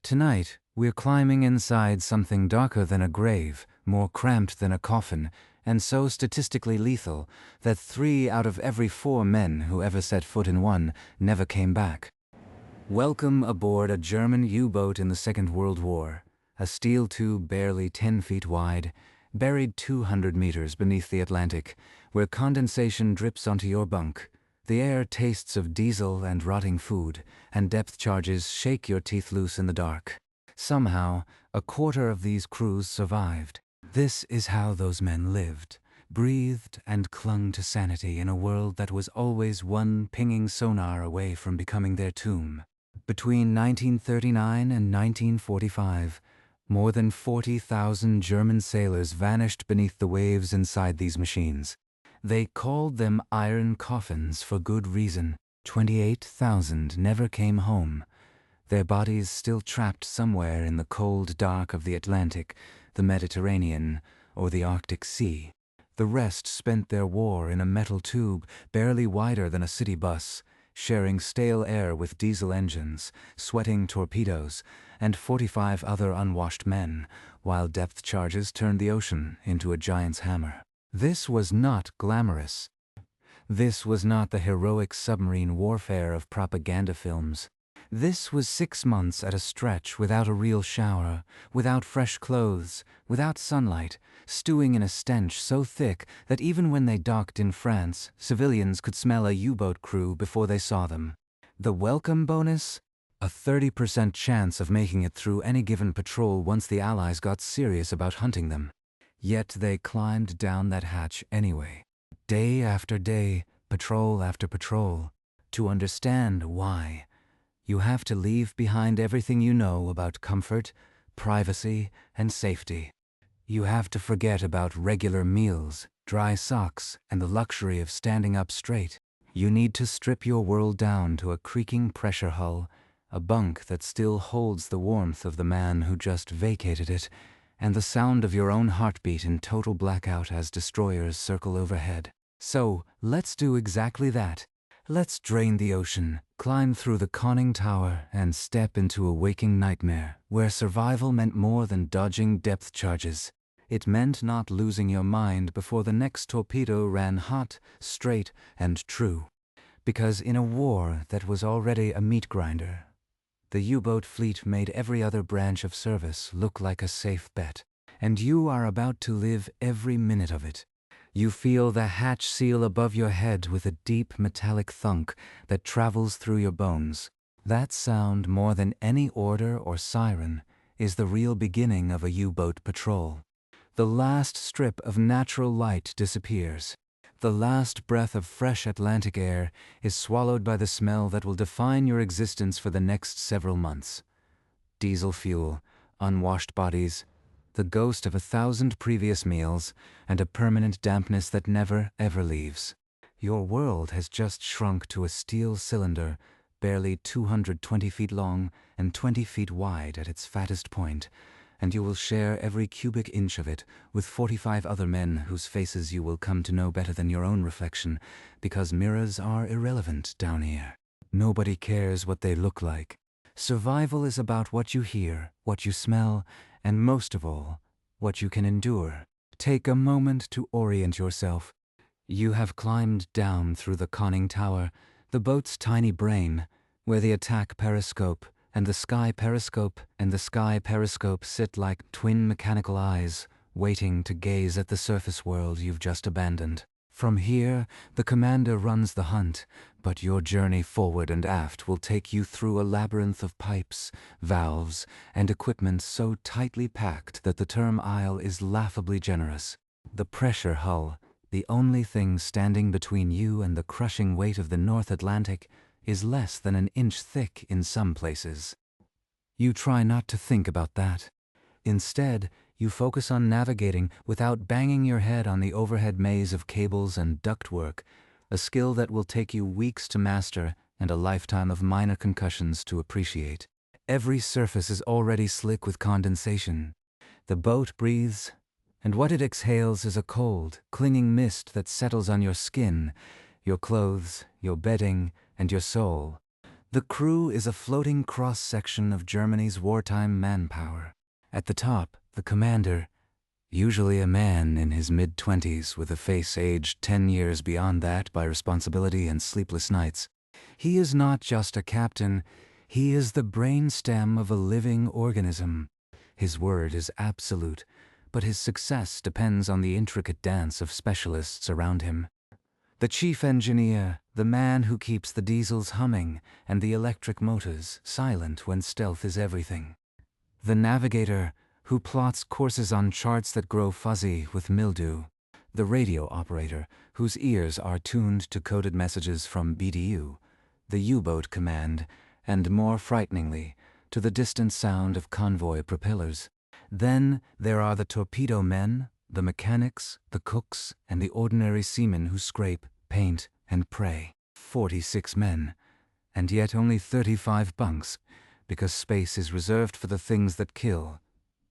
Tonight, we're climbing inside something darker than a grave, more cramped than a coffin, and so statistically lethal that 3 out of every 4 men who ever set foot in one never came back. Welcome aboard a German U-boat in the Second World War, a steel tube barely 10 feet wide, buried 200 meters beneath the Atlantic, where condensation drips onto your bunk. The air tastes of diesel and rotting food, and depth charges shake your teeth loose in the dark. Somehow, a quarter of these crews survived. This is how those men lived, breathed and clung to sanity in a world that was always one pinging sonar away from becoming their tomb. Between 1939 and 1945, more than 40,000 German sailors vanished beneath the waves inside these machines. They called them iron coffins for good reason. 28,000 never came home, their bodies still trapped somewhere in the cold dark of the Atlantic, the Mediterranean, or the Arctic Sea. The rest spent their war in a metal tube barely wider than a city bus, sharing stale air with diesel engines, sweating torpedoes, and 45 other unwashed men, while depth charges turned the ocean into a giant's hammer. This was not glamorous. This was not the heroic submarine warfare of propaganda films. This was 6 months at a stretch without a real shower, without fresh clothes, without sunlight, stewing in a stench so thick that even when they docked in France, civilians could smell a U-boat crew before they saw them. The welcome bonus? A 30% chance of making it through any given patrol once the Allies got serious about hunting them. Yet they climbed down that hatch anyway, day after day, patrol after patrol. To understand why, you have to leave behind everything you know about comfort, privacy, and safety. You have to forget about regular meals, dry socks, and the luxury of standing up straight. You need to strip your world down to a creaking pressure hull, a bunk that still holds the warmth of the man who just vacated it, and the sound of your own heartbeat in total blackout as destroyers circle overhead. So, let's do exactly that. Let's drain the ocean, climb through the conning tower, and step into a waking nightmare where survival meant more than dodging depth charges. It meant not losing your mind before the next torpedo ran hot, straight, and true. Because in a war that was already a meat grinder, the U-boat fleet made every other branch of service look like a safe bet. And you are about to live every minute of it. You feel the hatch seal above your head with a deep metallic thunk that travels through your bones. That sound, more than any order or siren, is the real beginning of a U-boat patrol. The last strip of natural light disappears. The last breath of fresh Atlantic air is swallowed by the smell that will define your existence for the next several months. Diesel fuel, unwashed bodies, the ghost of 1,000 previous meals, and a permanent dampness that never, ever leaves. Your world has just shrunk to a steel cylinder, barely 220 feet long and 20 feet wide at its fattest point, and you will share every cubic inch of it with 45 other men whose faces you will come to know better than your own reflection, because mirrors are irrelevant down here. Nobody cares what they look like. Survival is about what you hear, what you smell, and most of all, what you can endure. Take a moment to orient yourself. You have climbed down through the conning tower, the boat's tiny brain, where the attack periscope and the sky periscope sit like twin mechanical eyes, waiting to gaze at the surface world you've just abandoned. From here, the commander runs the hunt, but your journey forward and aft will take you through a labyrinth of pipes, valves, and equipment so tightly packed that the term aisle is laughably generous. The pressure hull, the only thing standing between you and the crushing weight of the North Atlantic, is less than an inch thick in some places. You try not to think about that. Instead, you focus on navigating without banging your head on the overhead maze of cables and ductwork, a skill that will take you weeks to master and a lifetime of minor concussions to appreciate. Every surface is already slick with condensation. The boat breathes, and what it exhales is a cold, clinging mist that settles on your skin, your clothes, your bedding, and your soul. The crew is a floating cross-section of Germany's wartime manpower. At the top, the commander, usually a man in his mid-20s with a face aged 10 years beyond that by responsibility and sleepless nights. He is not just a captain, he is the brainstem of a living organism. His word is absolute, but his success depends on the intricate dance of specialists around him. The chief engineer, the man who keeps the diesels humming and the electric motors silent when stealth is everything. The navigator, who plots courses on charts that grow fuzzy with mildew. The radio operator, whose ears are tuned to coded messages from BDU. The U-boat command, and more frighteningly, to the distant sound of convoy propellers. Then there are the torpedo men, the mechanics, the cooks, and the ordinary seamen who scrape, paint, and pray. 46 men, and yet only 35 bunks, because space is reserved for the things that kill.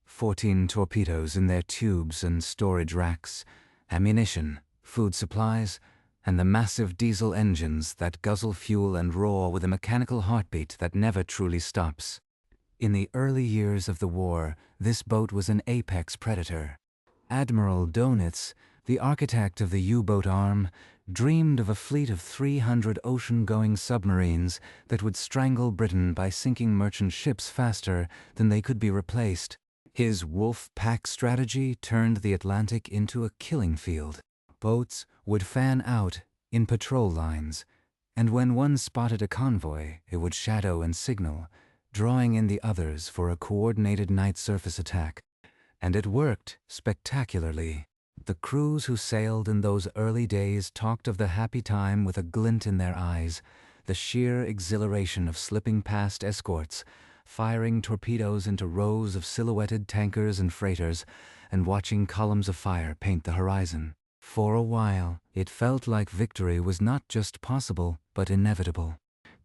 14 torpedoes in their tubes and storage racks, ammunition, food supplies, and the massive diesel engines that guzzle fuel and roar with a mechanical heartbeat that never truly stops. In the early years of the war, this boat was an apex predator. Admiral Donitz, the architect of the U-boat arm, dreamed of a fleet of 300 ocean-going submarines that would strangle Britain by sinking merchant ships faster than they could be replaced. His wolf pack strategy turned the Atlantic into a killing field. Boats would fan out in patrol lines, and when one spotted a convoy, it would shadow and signal, drawing in the others for a coordinated night surface attack. And it worked spectacularly. The crews who sailed in those early days talked of the happy time with a glint in their eyes, the sheer exhilaration of slipping past escorts, firing torpedoes into rows of silhouetted tankers and freighters, and watching columns of fire paint the horizon. For a while, it felt like victory was not just possible, but inevitable.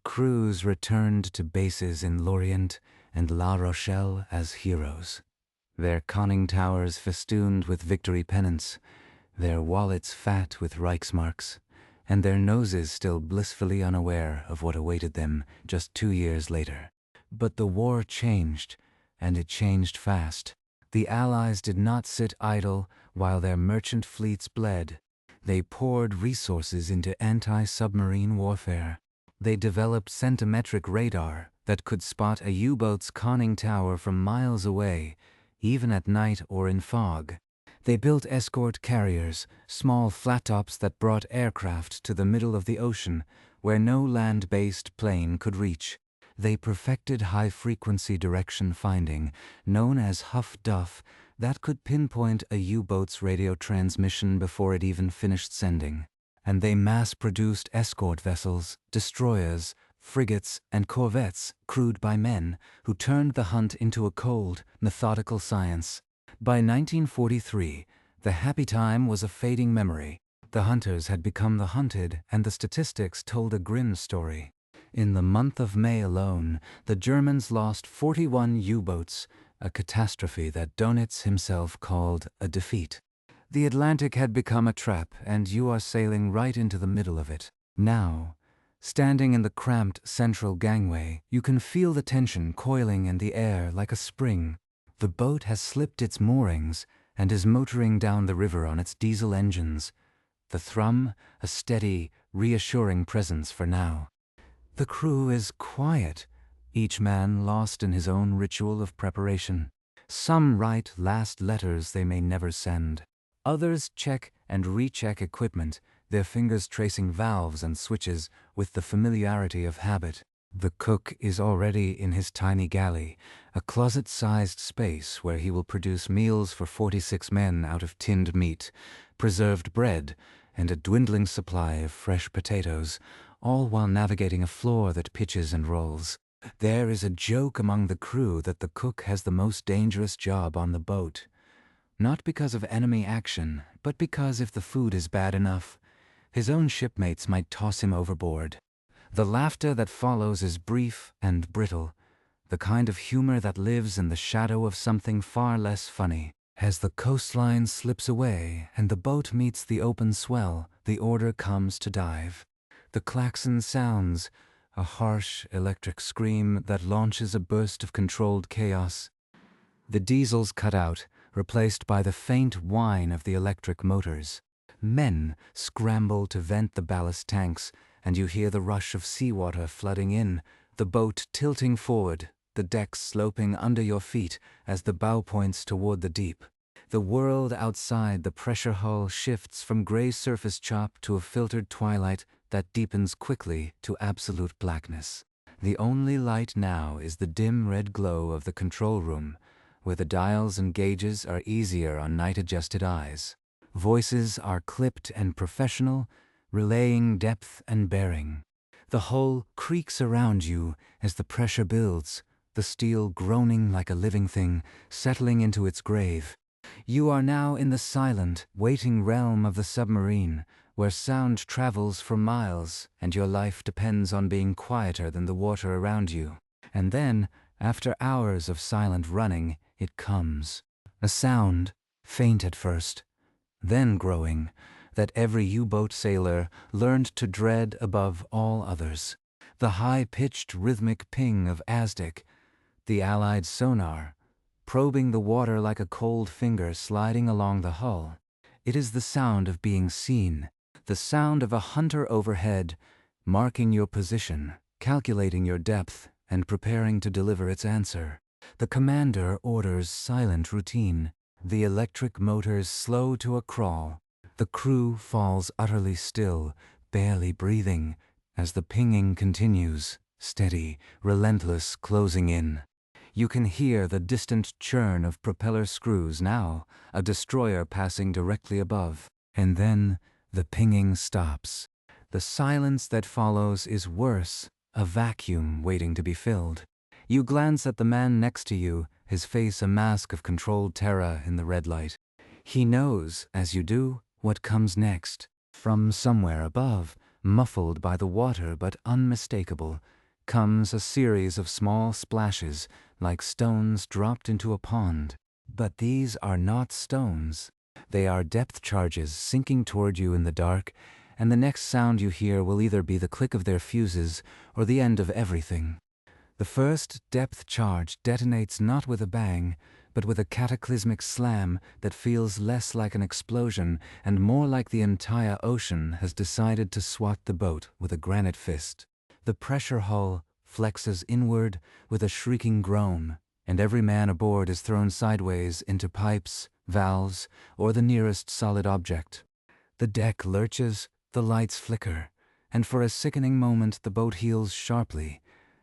Crews returned to bases in Lorient and La Rochelle as heroes. Their conning towers festooned with victory pennants, their wallets fat with Reichsmarks, and their noses still blissfully unaware of what awaited them just 2 years later. But the war changed, and it changed fast. The Allies did not sit idle while their merchant fleets bled. They poured resources into anti-submarine warfare. They developed centimetric radar that could spot a U-boat's conning tower from miles away, even at night or in fog. They built escort carriers, small flat-tops that brought aircraft to the middle of the ocean, where no land-based plane could reach. They perfected high-frequency direction finding, known as Huff-Duff, that could pinpoint a U-boat's radio transmission before it even finished sending. And they mass-produced escort vessels, destroyers, frigates, and corvettes crewed by men who turned the hunt into a cold, methodical science. By 1943, the happy time was a fading memory. The hunters had become the hunted, and the statistics told a grim story. In the month of May alone, the Germans lost 41 U-boats, a catastrophe that Donitz himself called a defeat. The Atlantic had become a trap, and you are sailing right into the middle of it. Now, standing in the cramped central gangway, you can feel the tension coiling in the air like a spring. The boat has slipped its moorings and is motoring down the river on its diesel engines. The thrum, a steady, reassuring presence for now. The crew is quiet, each man lost in his own ritual of preparation. Some write last letters they may never send. Others check and recheck equipment, their fingers tracing valves and switches with the familiarity of habit. The cook is already in his tiny galley, a closet-sized space where he will produce meals for 46 men out of tinned meat, preserved bread, and a dwindling supply of fresh potatoes, all while navigating a floor that pitches and rolls. There is a joke among the crew that the cook has the most dangerous job on the boat. Not because of enemy action, but because if the food is bad enough, his own shipmates might toss him overboard. The laughter that follows is brief and brittle, the kind of humor that lives in the shadow of something far less funny. As the coastline slips away and the boat meets the open swell, the order comes to dive. The klaxon sounds, a harsh electric scream that launches a burst of controlled chaos. The diesels cut out, replaced by the faint whine of the electric motors. Men scramble to vent the ballast tanks, and you hear the rush of seawater flooding in, the boat tilting forward, the decks sloping under your feet as the bow points toward the deep. The world outside the pressure hull shifts from gray surface chop to a filtered twilight that deepens quickly to absolute blackness. The only light now is the dim red glow of the control room, where the dials and gauges are easier on night-adjusted eyes. Voices are clipped and professional, relaying depth and bearing. The hull creaks around you as the pressure builds, the steel groaning like a living thing, settling into its grave. You are now in the silent, waiting realm of the submarine, where sound travels for miles and your life depends on being quieter than the water around you. And then, after hours of silent running, it comes. A sound, faint at first, then growing, that every U-boat sailor learned to dread above all others. The high-pitched rhythmic ping of Aztec, the Allied sonar, probing the water like a cold finger sliding along the hull. It is the sound of being seen, the sound of a hunter overhead, marking your position, calculating your depth, and preparing to deliver its answer. The commander orders silent routine. The electric motors slow to a crawl. The crew falls utterly still, barely breathing, as the pinging continues, steady, relentless, closing in. You can hear the distant churn of propeller screws now, a destroyer passing directly above. And then the pinging stops. The silence that follows is worse, a vacuum waiting to be filled. You glance at the man next to you, his face a mask of controlled terror in the red light. He knows, as you do, what comes next. From somewhere above, muffled by the water but unmistakable, comes a series of small splashes, like stones dropped into a pond. But these are not stones. They are depth charges sinking toward you in the dark, and the next sound you hear will either be the click of their fuses or the end of everything. The first depth charge detonates not with a bang, but with a cataclysmic slam that feels less like an explosion and more like the entire ocean has decided to swat the boat with a granite fist. The pressure hull flexes inward with a shrieking groan, and every man aboard is thrown sideways into pipes, valves, or the nearest solid object. The deck lurches, the lights flicker, and for a sickening moment the boat heels sharply,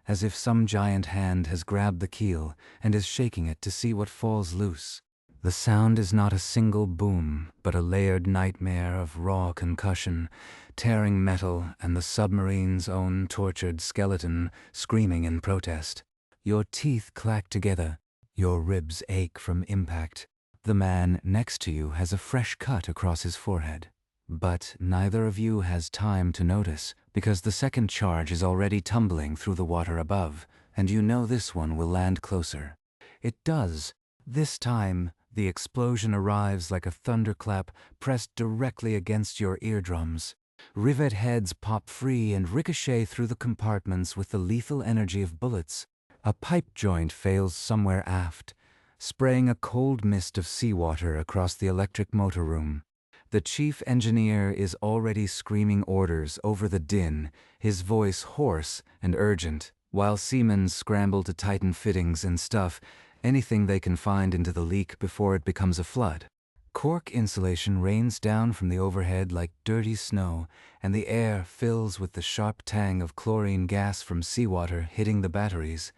as if some giant hand has grabbed the keel and is shaking it to see what falls loose. The sound is not a single boom, but a layered nightmare of raw concussion, tearing metal and the submarine's own tortured skeleton screaming in protest. Your teeth clack together, your ribs ache from impact. The man next to you has a fresh cut across his forehead. But neither of you has time to notice, because the second charge is already tumbling through the water above, and you know this one will land closer. It does. This time, the explosion arrives like a thunderclap pressed directly against your eardrums. Rivet heads pop free and ricochet through the compartments with the lethal energy of bullets. A pipe joint fails somewhere aft, spraying a cold mist of seawater across the electric motor room. The chief engineer is already screaming orders over the din, his voice hoarse and urgent, while seamen scramble to tighten fittings and stuff anything they can find into the leak before it becomes a flood. Cork insulation rains down from the overhead like dirty snow, and the air fills with the sharp tang of chlorine gas from seawater hitting the batteries.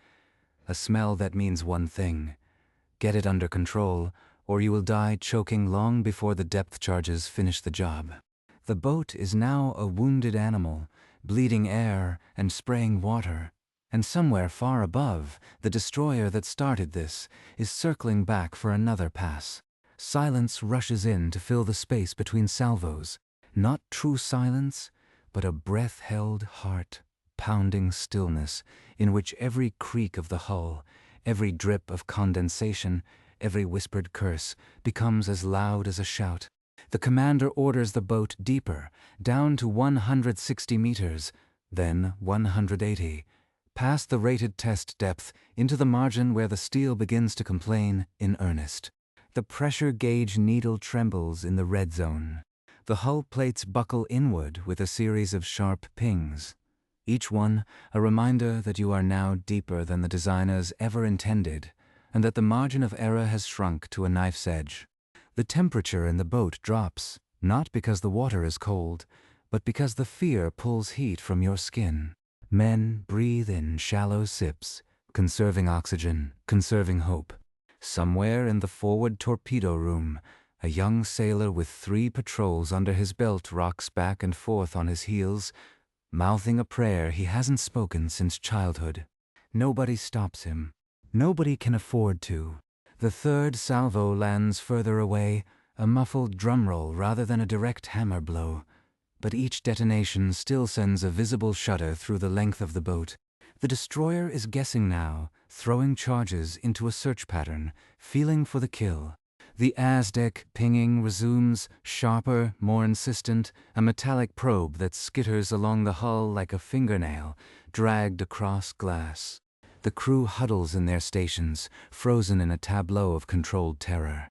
A smell that means one thing: get it under control, or you will die choking long before the depth charges finish the job. The boat is now a wounded animal, bleeding air and spraying water, and somewhere far above, the destroyer that started this is circling back for another pass. Silence rushes in to fill the space between salvos. Not true silence, but a breath-held, heart-pounding stillness in which every creak of the hull, every drip of condensation, every whispered curse becomes as loud as a shout. The commander orders the boat deeper, down to 160 meters, then 180, past the rated test depth into the margin where the steel begins to complain in earnest. The pressure gauge needle trembles in the red zone. The hull plates buckle inward with a series of sharp pings, each one a reminder that you are now deeper than the designers ever intended, and that the margin of error has shrunk to a knife's edge. The temperature in the boat drops, not because the water is cold, but because the fear pulls heat from your skin. Men breathe in shallow sips, conserving oxygen, conserving hope. Somewhere in the forward torpedo room, a young sailor with 3 patrols under his belt rocks back and forth on his heels, mouthing a prayer he hasn't spoken since childhood. Nobody stops him. Nobody can afford to. The third salvo lands further away, a muffled drum roll rather than a direct hammer blow. But each detonation still sends a visible shudder through the length of the boat. The destroyer is guessing now, throwing charges into a search pattern, feeling for the kill. The Aztec pinging resumes, sharper, more insistent, a metallic probe that skitters along the hull like a fingernail, dragged across glass. The crew huddles in their stations, frozen in a tableau of controlled terror.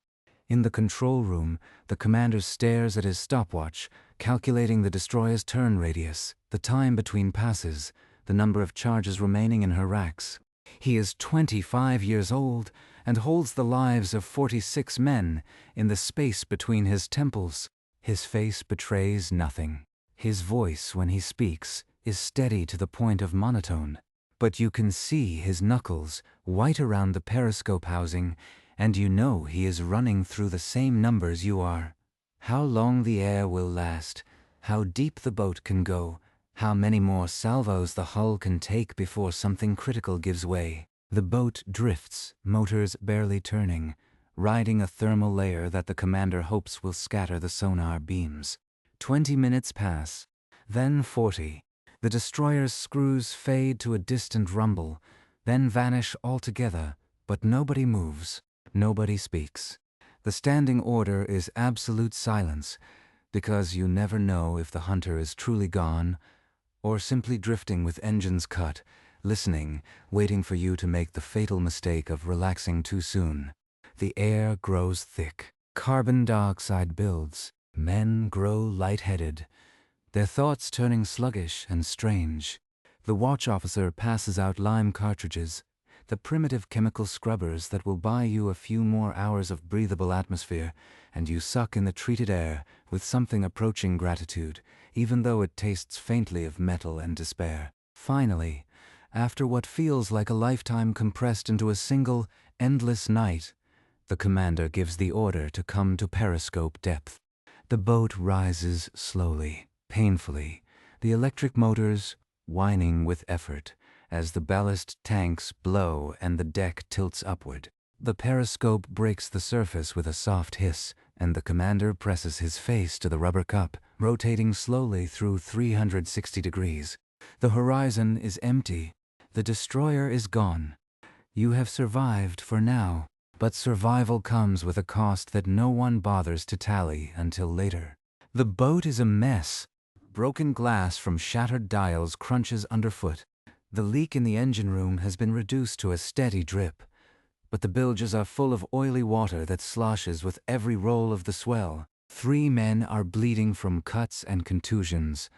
In the control room, the commander stares at his stopwatch, calculating the destroyer's turn radius, the time between passes, the number of charges remaining in her racks. He is 25 years old and holds the lives of 46 men in the space between his temples. His face betrays nothing. His voice, when he speaks, is steady to the point of monotone. But you can see his knuckles, white around the periscope housing, and you know he is running through the same numbers you are. How long the air will last, how deep the boat can go, how many more salvos the hull can take before something critical gives way. The boat drifts, motors barely turning, riding a thermal layer that the commander hopes will scatter the sonar beams. 20 minutes pass, then 40. The destroyer's screws fade to a distant rumble, then vanish altogether, but nobody moves, nobody speaks. The standing order is absolute silence, because you never know if the hunter is truly gone, or simply drifting with engines cut, listening, waiting for you to make the fatal mistake of relaxing too soon. The air grows thick. Carbon dioxide builds. Men grow lightheaded, their thoughts turning sluggish and strange. The watch officer passes out lime cartridges, the primitive chemical scrubbers that will buy you a few more hours of breathable atmosphere, and you suck in the treated air with something approaching gratitude, even though it tastes faintly of metal and despair. Finally, after what feels like a lifetime compressed into a single, endless night, the commander gives the order to come to periscope depth. The boat rises slowly, painfully, the electric motors whining with effort as the ballast tanks blow and the deck tilts upward. The periscope breaks the surface with a soft hiss, and the commander presses his face to the rubber cup, rotating slowly through 360 degrees. The horizon is empty. The destroyer is gone. You have survived for now, but survival comes with a cost that no one bothers to tally until later. The boat is a mess. Broken glass from shattered dials crunches underfoot. The leak in the engine room has been reduced to a steady drip, but the bilges are full of oily water that sloshes with every roll of the swell. 3 men are bleeding from cuts and contusions.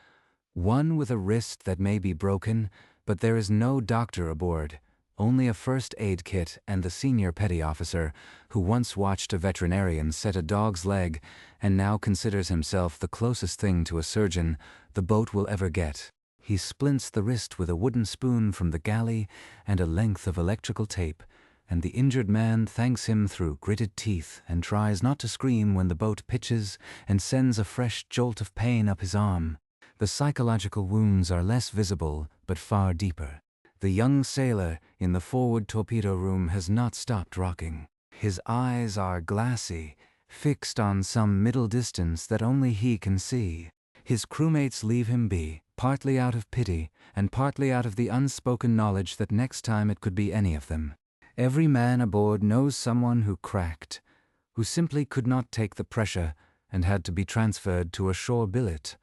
One with a wrist that may be broken, but there is no doctor aboard, only a first aid kit and the senior petty officer, who once watched a veterinarian set a dog's leg and now considers himself the closest thing to a surgeon the boat will ever get. He splints the wrist with a wooden spoon from the galley and a length of electrical tape, and the injured man thanks him through gritted teeth and tries not to scream when the boat pitches and sends a fresh jolt of pain up his arm. The psychological wounds are less visible, but far deeper. The young sailor in the forward torpedo room has not stopped rocking. His eyes are glassy, fixed on some middle distance that only he can see. His crewmates leave him be, partly out of pity and partly out of the unspoken knowledge that next time it could be any of them. Every man aboard knows someone who cracked, who simply could not take the pressure and had to be transferred to a shore billet,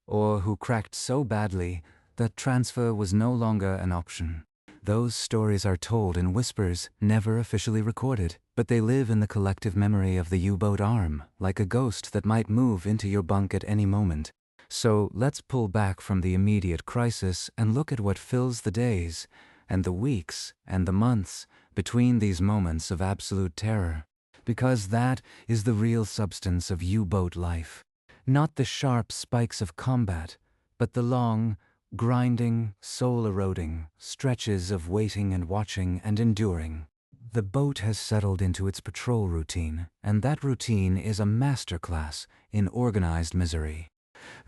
or who cracked so badly that transfer was no longer an option. Those stories are told in whispers, never officially recorded, but they live in the collective memory of the U-boat arm, like a ghost that might move into your bunk at any moment. So let's pull back from the immediate crisis and look at what fills the days, and the weeks, and the months between these moments of absolute terror. Because that is the real substance of U-boat life. Not the sharp spikes of combat, but the long, grinding, soul-eroding stretches of waiting and watching and enduring. The boat has settled into its patrol routine, and that routine is a masterclass in organized misery.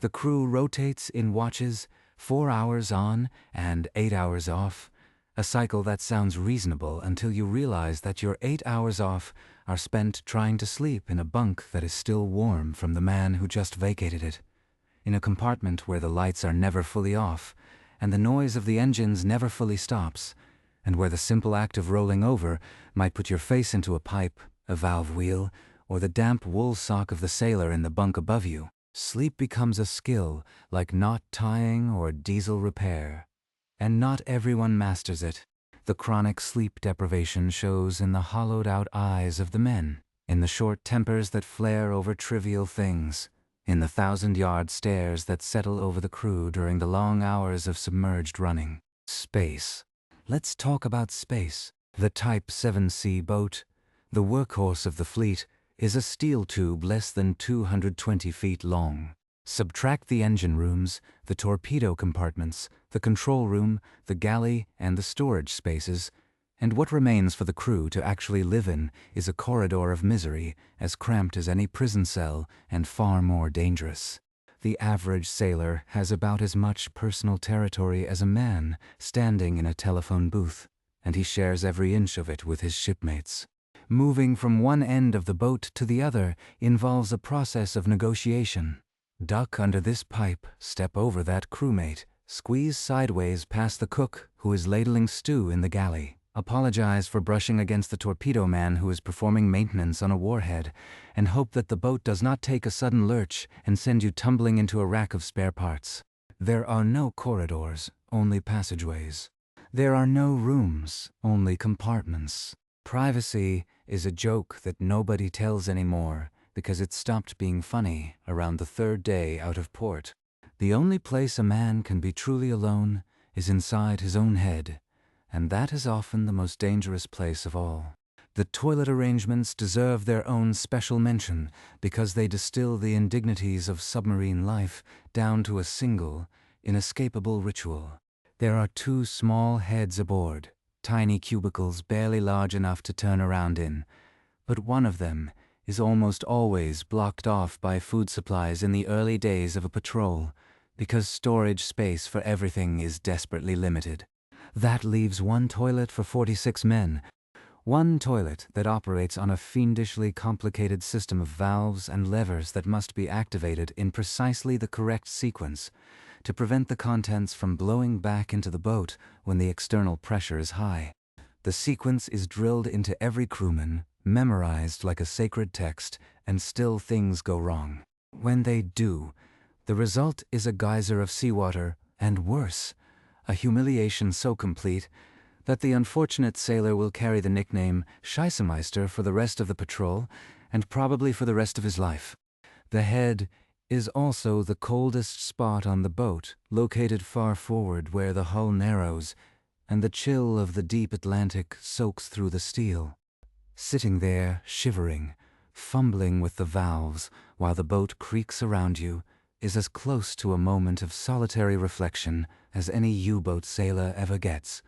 The crew rotates in watches, 4 hours on and 8 hours off, a cycle that sounds reasonable until you realize that your 8 hours off are spent trying to sleep in a bunk that is still warm from the man who just vacated it, in a compartment where the lights are never fully off, and the noise of the engines never fully stops, and where the simple act of rolling over might put your face into a pipe, a valve wheel, or the damp wool sock of the sailor in the bunk above you. Sleep becomes a skill like knot tying or diesel repair, and not everyone masters it. The chronic sleep deprivation shows in the hollowed-out eyes of the men, in the short tempers that flare over trivial things, in the 1,000-yard stares that settle over the crew during the long hours of submerged running. Space. Let's talk about space. The Type 7C boat, the workhorse of the fleet, is a steel tube less than 220 feet long. Subtract the engine rooms, the torpedo compartments, the control room, the galley, and the storage spaces, and what remains for the crew to actually live in is a corridor of misery as cramped as any prison cell and far more dangerous. The average sailor has about as much personal territory as a man standing in a telephone booth, and he shares every inch of it with his shipmates. Moving from one end of the boat to the other involves a process of negotiation. Duck under this pipe, step over that crewmate, squeeze sideways past the cook who is ladling stew in the galley, apologize for brushing against the torpedo man who is performing maintenance on a warhead, and hope that the boat does not take a sudden lurch and send you tumbling into a rack of spare parts. There are no corridors, only passageways. There are no rooms, only compartments. Privacy is a joke that nobody tells anymore because it stopped being funny around the 3rd day out of port. The only place a man can be truly alone is inside his own head, and that is often the most dangerous place of all. The toilet arrangements deserve their own special mention because they distill the indignities of submarine life down to a single, inescapable ritual. There are 2 small heads aboard, tiny cubicles barely large enough to turn around in, but one of them is almost always blocked off by food supplies in the early days of a patrol, because storage space for everything is desperately limited. That leaves 1 toilet for 46 men, 1 toilet that operates on a fiendishly complicated system of valves and levers that must be activated in precisely the correct sequence to prevent the contents from blowing back into the boat when the external pressure is high. The sequence is drilled into every crewman, memorized like a sacred text, and still things go wrong. When they do, the result is a geyser of seawater, and worse, a humiliation so complete that the unfortunate sailor will carry the nickname Scheissemeister for the rest of the patrol, and probably for the rest of his life. The head is also the coldest spot on the boat, located far forward where the hull narrows, and the chill of the deep Atlantic soaks through the steel. Sitting there, shivering, fumbling with the valves while the boat creaks around you, is as close to a moment of solitary reflection as any U-boat sailor ever gets,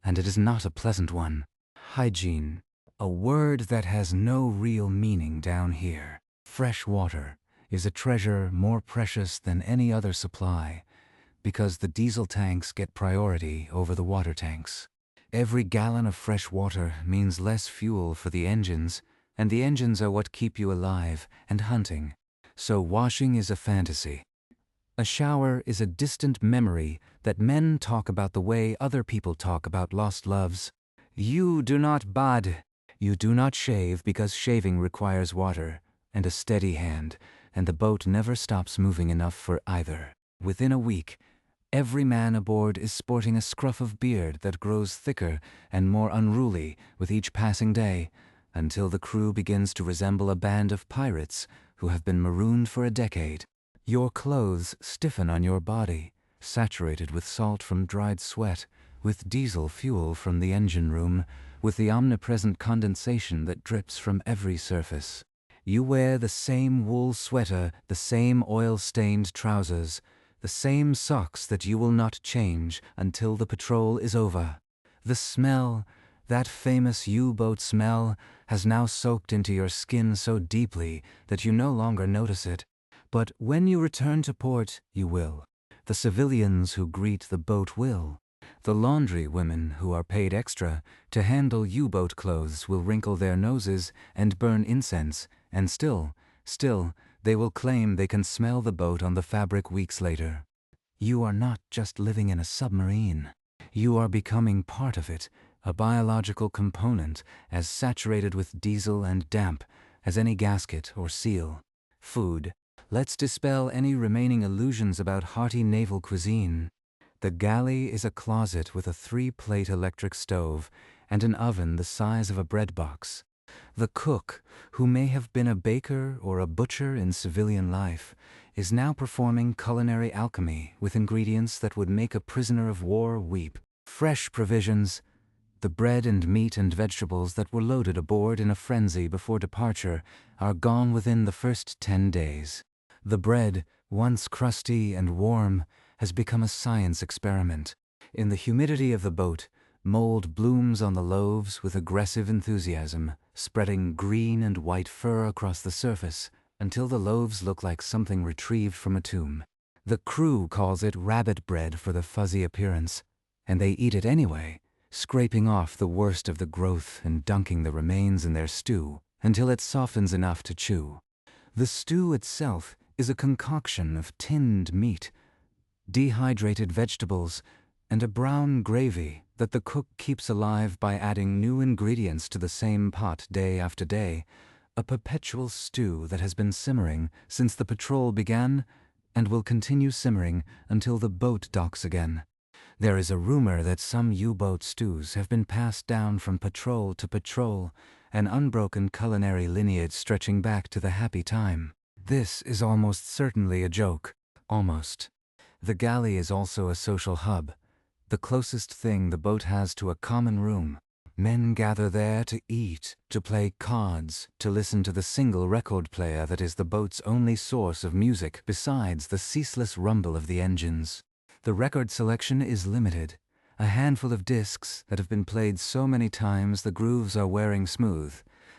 and it is not a pleasant one. Hygiene, a word that has no real meaning down here. Fresh water is a treasure more precious than any other supply, because the diesel tanks get priority over the water tanks. Every gallon of fresh water means less fuel for the engines, and the engines are what keep you alive and hunting. So washing is a fantasy. A shower is a distant memory that men talk about the way other people talk about lost loves. You do not bad. You do not shave because shaving requires water and a steady hand, and the boat never stops moving enough for either. Within a week, Every man aboard is sporting a scruff of beard that grows thicker and more unruly with each passing day, until the crew begins to resemble a band of pirates who have been marooned for a decade. Your clothes stiffen on your body, saturated with salt from dried sweat, with diesel fuel from the engine room, with the omnipresent condensation that drips from every surface. You wear the same wool sweater, the same oil-stained trousers, the same socks that you will not change until the patrol is over. The smell, that famous U-boat smell, has now soaked into your skin so deeply that you no longer notice it. But when you return to port, you will. The civilians who greet the boat will. The laundry women who are paid extra to handle U-boat clothes will wrinkle their noses and burn incense, and still, they will claim they can smell the boat on the fabric weeks later. You are not just living in a submarine. You are becoming part of it, a biological component as saturated with diesel and damp as any gasket or seal. Food. Let's dispel any remaining illusions about hearty naval cuisine. The galley is a closet with a 3-plate electric stove and an oven the size of a bread box. The cook, who may have been a baker or a butcher in civilian life, is now performing culinary alchemy with ingredients that would make a prisoner of war weep. Fresh provisions. The bread and meat and vegetables that were loaded aboard in a frenzy before departure are gone within the first 10 days. The bread, once crusty and warm, has become a science experiment. In the humidity of the boat, mold blooms on the loaves with aggressive enthusiasm, spreading green and white fur across the surface until the loaves look like something retrieved from a tomb. The crew calls it rabbit bread for the fuzzy appearance, and they eat it anyway, scraping off the worst of the growth and dunking the remains in their stew until it softens enough to chew. The stew itself is a concoction of tinned meat, dehydrated vegetables, and a brown gravy that the cook keeps alive by adding new ingredients to the same pot day after day, a perpetual stew that has been simmering since the patrol began and will continue simmering until the boat docks again. There is a rumor that some U-boat stews have been passed down from patrol to patrol, an unbroken culinary lineage stretching back to the happy time. This is almost certainly a joke. Almost. The galley is also a social hub, the closest thing the boat has to a common room. Men gather there to eat, to play cards, to listen to the single record player that is the boat's only source of music besides the ceaseless rumble of the engines. The record selection is limited, a handful of discs that have been played so many times the grooves are wearing smooth,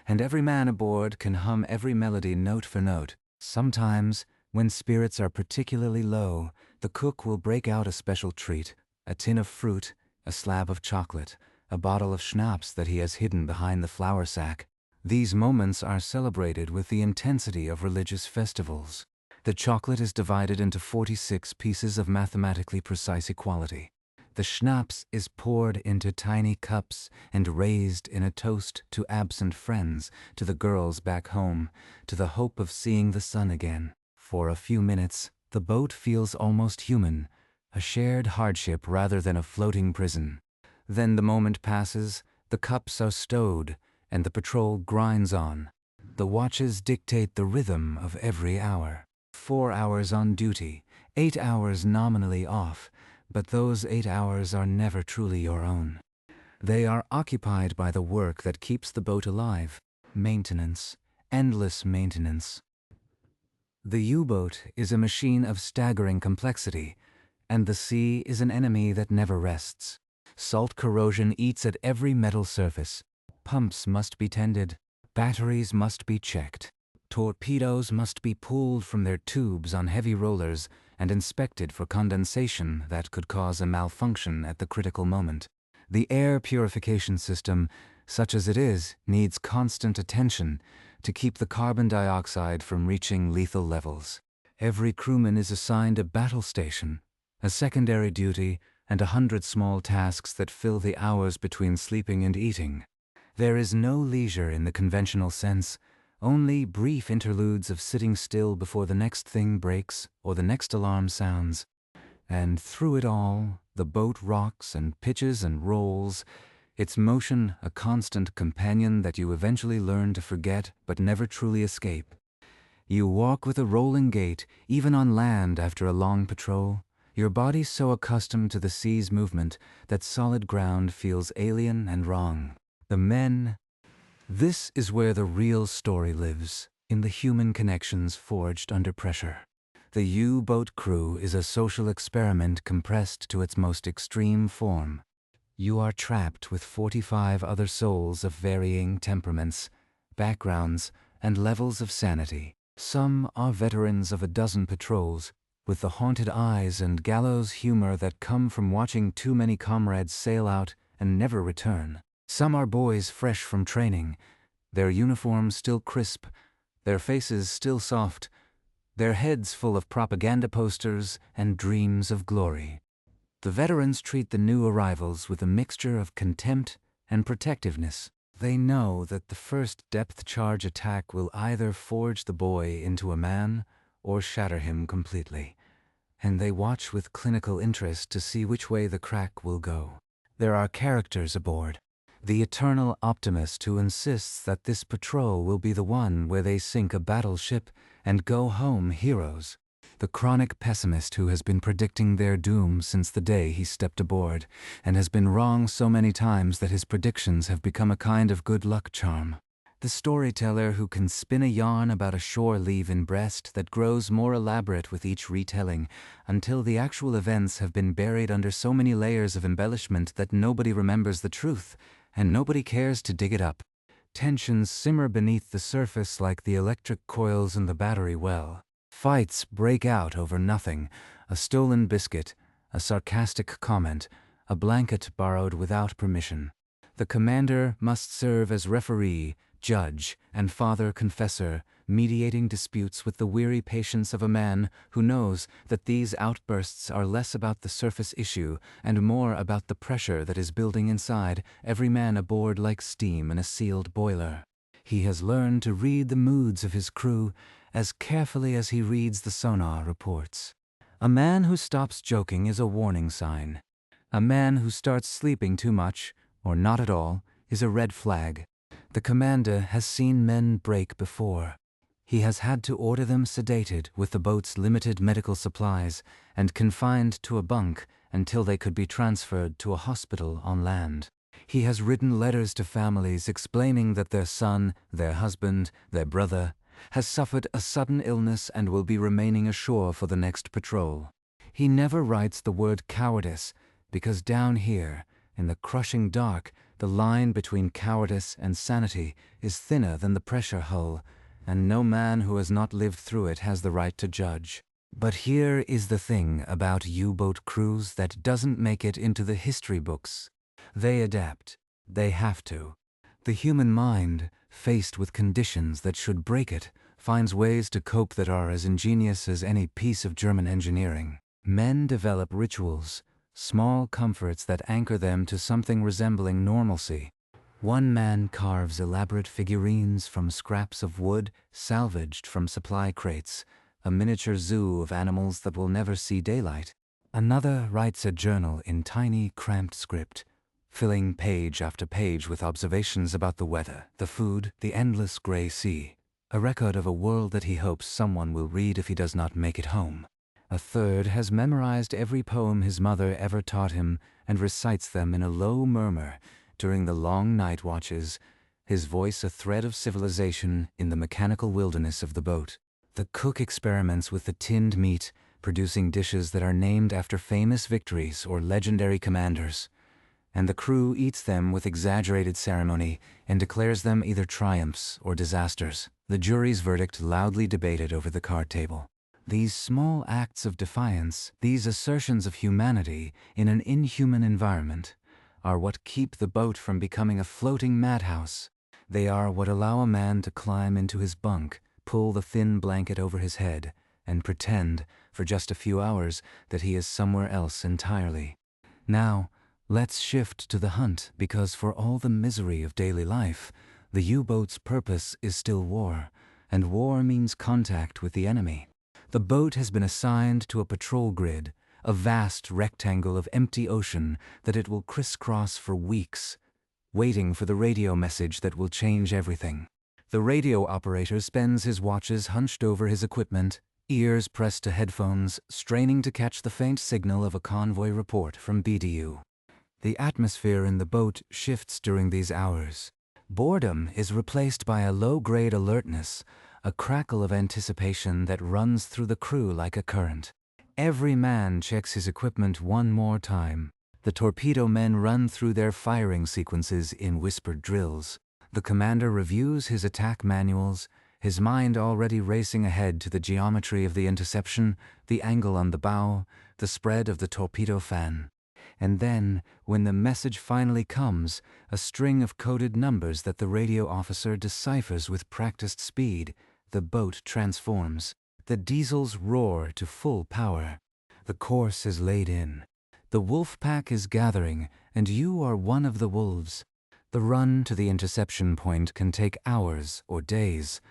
and every man aboard can hum every melody note for note. Sometimes, when spirits are particularly low, the cook will break out a special treat, a tin of fruit, a slab of chocolate, a bottle of schnapps that he has hidden behind the flour sack. These moments are celebrated with the intensity of religious festivals. The chocolate is divided into 46 pieces of mathematically precise equality. The schnapps is poured into tiny cups and raised in a toast to absent friends, to the girls back home, to the hope of seeing the sun again. For a few minutes, the boat feels almost human, a shared hardship rather than a floating prison. Then the moment passes, the cups are stowed, and the patrol grinds on. The watches dictate the rhythm of every hour. 4 hours on duty, 8 hours nominally off, but those 8 hours are never truly your own. They are occupied by the work that keeps the boat alive. Maintenance, endless maintenance. The U-boat is a machine of staggering complexity, and the sea is an enemy that never rests. Salt corrosion eats at every metal surface. Pumps must be tended. Batteries must be checked. Torpedoes must be pulled from their tubes on heavy rollers and inspected for condensation that could cause a malfunction at the critical moment. The air purification system, such as it is, needs constant attention to keep the carbon dioxide from reaching lethal levels. Every crewman is assigned a battle station, a secondary duty, and 100 small tasks that fill the hours between sleeping and eating. There is no leisure in the conventional sense, only brief interludes of sitting still before the next thing breaks or the next alarm sounds. And through it all, the boat rocks and pitches and rolls, its motion a constant companion that you eventually learn to forget but never truly escape. You walk with a rolling gait, even on land after a long patrol, your body so accustomed to the sea's movement that solid ground feels alien and wrong. The men. This is where the real story lives, in the human connections forged under pressure. The U-boat crew is a social experiment compressed to its most extreme form. You are trapped with 45 other souls of varying temperaments, backgrounds, and levels of sanity. Some are veterans of a dozen patrols, with the haunted eyes and gallows humor that come from watching too many comrades sail out and never return. Some are boys fresh from training, their uniforms still crisp, their faces still soft, their heads full of propaganda posters and dreams of glory. The veterans treat the new arrivals with a mixture of contempt and protectiveness. They know that the first depth charge attack will either forge the boy into a man or shatter him completely, and they watch with clinical interest to see which way the crack will go. There are characters aboard. The eternal optimist who insists that this patrol will be the one where they sink a battleship and go home heroes. The chronic pessimist who has been predicting their doom since the day he stepped aboard, and has been wrong so many times that his predictions have become a kind of good luck charm. The storyteller who can spin a yarn about a shore leave in Brest that grows more elaborate with each retelling, until the actual events have been buried under so many layers of embellishment that nobody remembers the truth, and nobody cares to dig it up. Tensions simmer beneath the surface like the electric coils in the battery well. Fights break out over nothing, a stolen biscuit, a sarcastic comment, a blanket borrowed without permission. The commander must serve as referee, judge, and father confessor, mediating disputes with the weary patience of a man who knows that these outbursts are less about the surface issue and more about the pressure that is building inside every man aboard like steam in a sealed boiler. He has learned to read the moods of his crew as carefully as he reads the sonar reports. A man who stops joking is a warning sign. A man who starts sleeping too much, or not at all, is a red flag. The commander has seen men break before. He has had to order them sedated with the boat's limited medical supplies and confined to a bunk until they could be transferred to a hospital on land. He has written letters to families explaining that their son, their husband, their brother, has suffered a sudden illness and will be remaining ashore for the next patrol. He never writes the word cowardice, because down here, in the crushing dark, the line between cowardice and sanity is thinner than the pressure hull, and no man who has not lived through it has the right to judge. But here is the thing about U-boat crews that doesn't make it into the history books. They adapt. They have to. The human mind, faced with conditions that should break it, finds ways to cope that are as ingenious as any piece of German engineering. Men develop rituals, small comforts that anchor them to something resembling normalcy. One man carves elaborate figurines from scraps of wood salvaged from supply crates, a miniature zoo of animals that will never see daylight. Another writes a journal in tiny, cramped script, filling page after page with observations about the weather, the food, the endless gray sea, a record of a world that he hopes someone will read if he does not make it home. A third has memorized every poem his mother ever taught him and recites them in a low murmur during the long night watches, his voice a thread of civilization in the mechanical wilderness of the boat. The cook experiments with the tinned meat, producing dishes that are named after famous victories or legendary commanders, and the crew eats them with exaggerated ceremony and declares them either triumphs or disasters. The jury's verdict loudly debated over the card table. These small acts of defiance, these assertions of humanity in an inhuman environment, are what keep the boat from becoming a floating madhouse. They are what allow a man to climb into his bunk, pull the thin blanket over his head, and pretend, for just a few hours, that he is somewhere else entirely. Now, let's shift to the hunt, because for all the misery of daily life, the U-boat's purpose is still war, and war means contact with the enemy. The boat has been assigned to a patrol grid, a vast rectangle of empty ocean that it will crisscross for weeks, waiting for the radio message that will change everything. The radio operator spends his watches hunched over his equipment, ears pressed to headphones, straining to catch the faint signal of a convoy report from BDU. The atmosphere in the boat shifts during these hours. Boredom is replaced by a low-grade alertness, a crackle of anticipation that runs through the crew like a current. Every man checks his equipment one more time. The torpedo men run through their firing sequences in whispered drills. The commander reviews his attack manuals, his mind already racing ahead to the geometry of the interception, the angle on the bow, the spread of the torpedo fan. And then, when the message finally comes, a string of coded numbers that the radio officer deciphers with practiced speed, the boat transforms. The diesels roar to full power. The course is laid in. The wolf pack is gathering, and you are one of the wolves. The run to the interception point can take hours or days,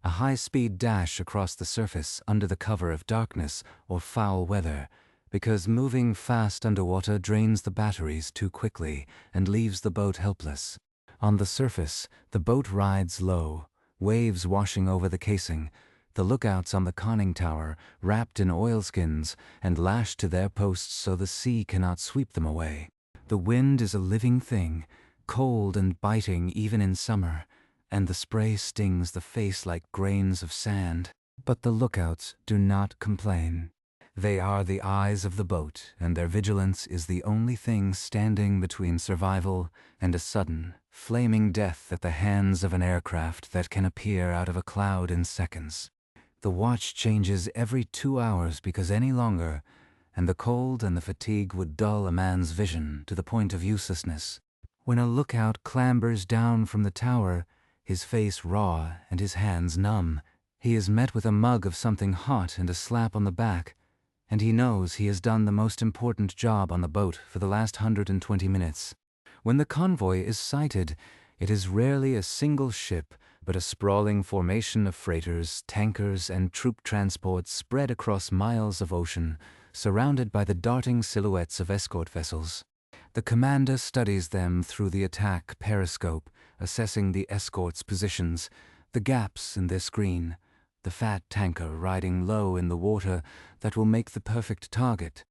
a high-speed dash across the surface under the cover of darkness or foul weather, because moving fast underwater drains the batteries too quickly and leaves the boat helpless. On the surface, the boat rides low, waves washing over the casing, the lookouts on the conning tower wrapped in oilskins and lashed to their posts so the sea cannot sweep them away. The wind is a living thing, cold and biting even in summer, and the spray stings the face like grains of sand. But the lookouts do not complain. They are the eyes of the boat, and their vigilance is the only thing standing between survival and a sudden, flaming death at the hands of an aircraft that can appear out of a cloud in seconds. The watch changes every 2 hours because any longer, and the cold and the fatigue would dull a man's vision to the point of uselessness. When a lookout clambers down from the tower, his face raw and his hands numb, he is met with a mug of something hot and a slap on the back, and he knows he has done the most important job on the boat for the last 120 minutes. When the convoy is sighted, it is rarely a single ship, but a sprawling formation of freighters, tankers, and troop transports spread across miles of ocean, surrounded by the darting silhouettes of escort vessels. The commander studies them through the attack periscope, assessing the escort's positions, the gaps in their screen, the fat tanker riding low in the water that will make the perfect target.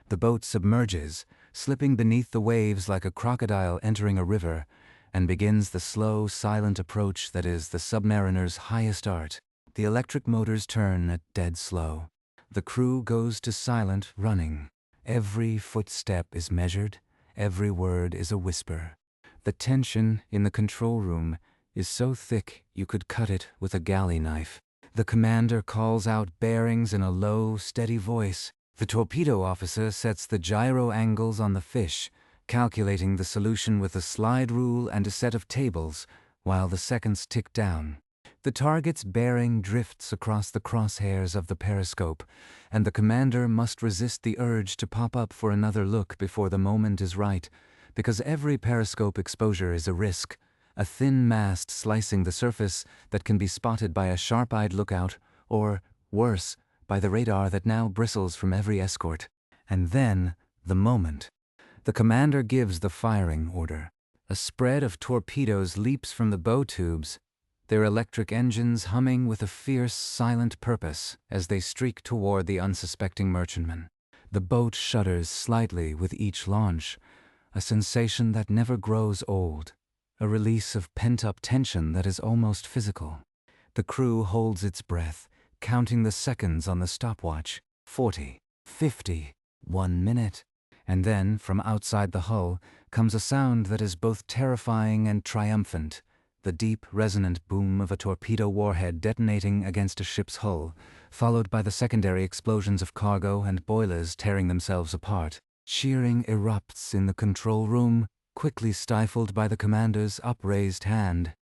The boat submerges, slipping beneath the waves like a crocodile entering a river, and begins the slow, silent approach that is the submariner's highest art. The electric motors turn at dead slow. The crew goes to silent running. Every footstep is measured, every word is a whisper. The tension in the control room is so thick you could cut it with a galley knife. The commander calls out bearings in a low, steady voice. The torpedo officer sets the gyro angles on the fish, calculating the solution with a slide rule and a set of tables, while the seconds tick down. The target's bearing drifts across the crosshairs of the periscope, and the commander must resist the urge to pop up for another look before the moment is right, because every periscope exposure is a risk, a thin mast slicing the surface that can be spotted by a sharp-eyed lookout, or, worse, by the radar that now bristles from every escort. And then, the moment. The commander gives the firing order. A spread of torpedoes leaps from the bow tubes, their electric engines humming with a fierce, silent purpose as they streak toward the unsuspecting merchantman. The boat shudders slightly with each launch, a sensation that never grows old, a release of pent-up tension that is almost physical. The crew holds its breath, counting the seconds on the stopwatch. 40, 50, 1 minute. And then, from outside the hull, comes a sound that is both terrifying and triumphant, the deep, resonant boom of a torpedo warhead detonating against a ship's hull, followed by the secondary explosions of cargo and boilers tearing themselves apart. Cheering erupts in the control room, quickly stifled by the commander's upraised hand.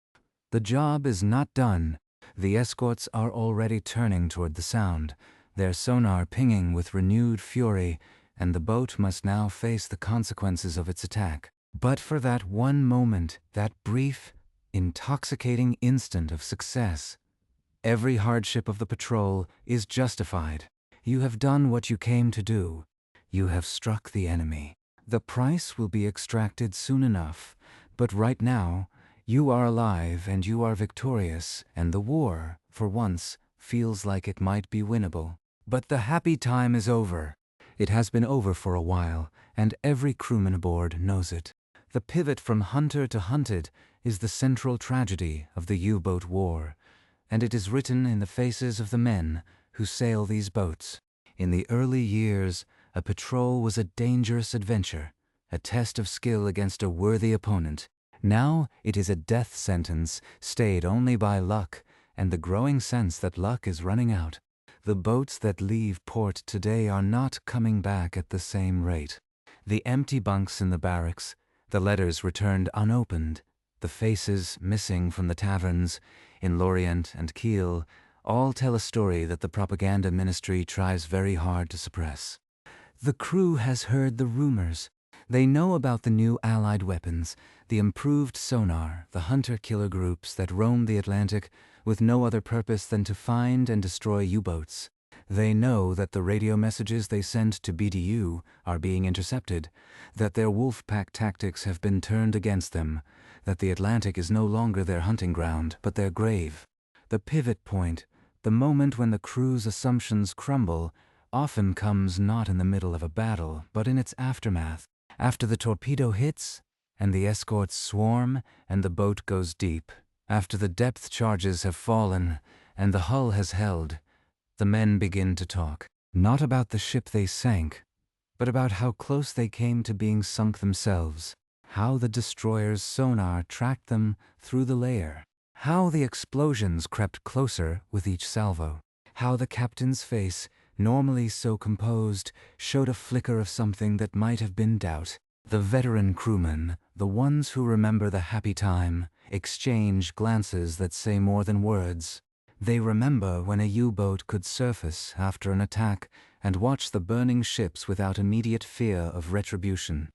The job is not done. The escorts are already turning toward the sound, their sonar pinging with renewed fury, and the boat must now face the consequences of its attack. But for that one moment, that brief, intoxicating instant of success, every hardship of the patrol is justified. You have done what you came to do. You have struck the enemy. The price will be extracted soon enough, but right now, you are alive and you are victorious, and the war, for once, feels like it might be winnable. But the happy time is over. It has been over for a while, and every crewman aboard knows it. The pivot from hunter to hunted is the central tragedy of the U-boat war, and it is written in the faces of the men who sail these boats. In the early years, a patrol was a dangerous adventure, a test of skill against a worthy opponent. Now it is a death sentence, stayed only by luck, and the growing sense that luck is running out. The boats that leave port today are not coming back at the same rate. The empty bunks in the barracks, the letters returned unopened, the faces missing from the taverns in Lorient and Kiel, all tell a story that the propaganda ministry tries very hard to suppress. The crew has heard the rumors. They know about the new Allied weapons, the improved sonar, the hunter-killer groups that roam the Atlantic with no other purpose than to find and destroy U-boats. They know that the radio messages they send to BDU are being intercepted, that their wolf pack tactics have been turned against them, that the Atlantic is no longer their hunting ground, but their grave. The pivot point, the moment when the crew's assumptions crumble, often comes not in the middle of a battle, but in its aftermath. After the torpedo hits, and the escorts swarm, and the boat goes deep. After the depth charges have fallen, and the hull has held, the men begin to talk. Not about the ship they sank, but about how close they came to being sunk themselves. How the destroyer's sonar tracked them through the layer. How the explosions crept closer with each salvo. How the captain's face, normally so composed, showed a flicker of something that might have been doubt. The veteran crewmen, the ones who remember the happy time, exchange glances that say more than words. They remember when a U-boat could surface after an attack and watch the burning ships without immediate fear of retribution.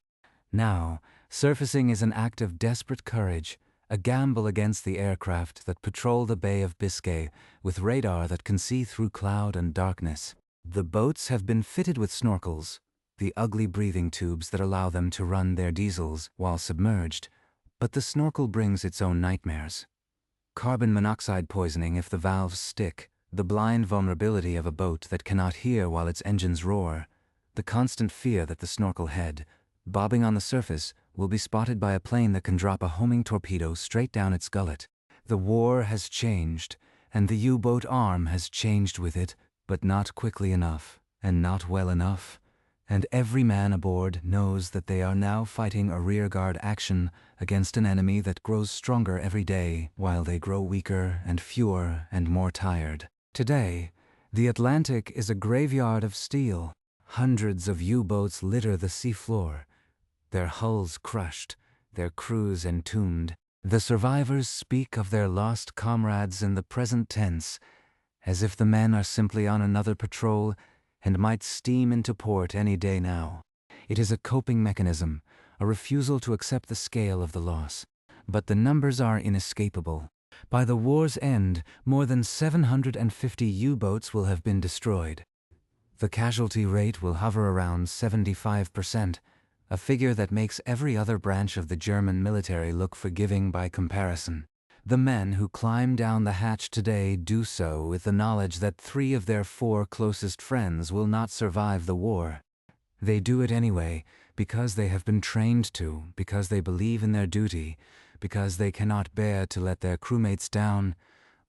Now, surfacing is an act of desperate courage, a gamble against the aircraft that patrol the Bay of Biscay with radar that can see through cloud and darkness. The boats have been fitted with snorkels, the ugly breathing tubes that allow them to run their diesels while submerged, but the snorkel brings its own nightmares. Carbon monoxide poisoning if the valves stick, the blind vulnerability of a boat that cannot hear while its engines roar, the constant fear that the snorkel head, bobbing on the surface, will be spotted by a plane that can drop a homing torpedo straight down its gullet. The war has changed, and the U-boat arm has changed with it, but not quickly enough, and not well enough, and every man aboard knows that they are now fighting a rearguard action against an enemy that grows stronger every day while they grow weaker and fewer and more tired. Today, the Atlantic is a graveyard of steel. Hundreds of U-boats litter the seafloor, their hulls crushed, their crews entombed. The survivors speak of their lost comrades in the present tense, as if the men are simply on another patrol and might steam into port any day now. It is a coping mechanism, a refusal to accept the scale of the loss. But the numbers are inescapable. By the war's end, more than 750 U-boats will have been destroyed. The casualty rate will hover around 75%, a figure that makes every other branch of the German military look forgiving by comparison. The men who climb down the hatch today do so with the knowledge that 3 of their 4 closest friends will not survive the war. They do it anyway, because they have been trained to, because they believe in their duty, because they cannot bear to let their crewmates down,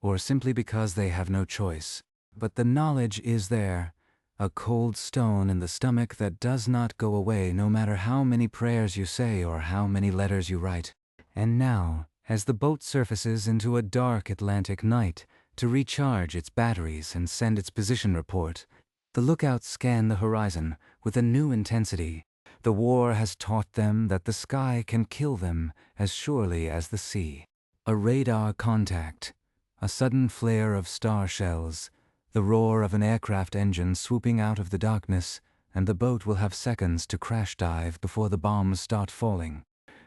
or simply because they have no choice. But the knowledge is there, a cold stone in the stomach that does not go away no matter how many prayers you say or how many letters you write. And now, as the boat surfaces into a dark Atlantic night to recharge its batteries and send its position report, the lookouts scan the horizon with a new intensity. The war has taught them that the sky can kill them as surely as the sea. A radar contact, a sudden flare of star shells, the roar of an aircraft engine swooping out of the darkness, and the boat will have seconds to crash dive before the bombs start falling.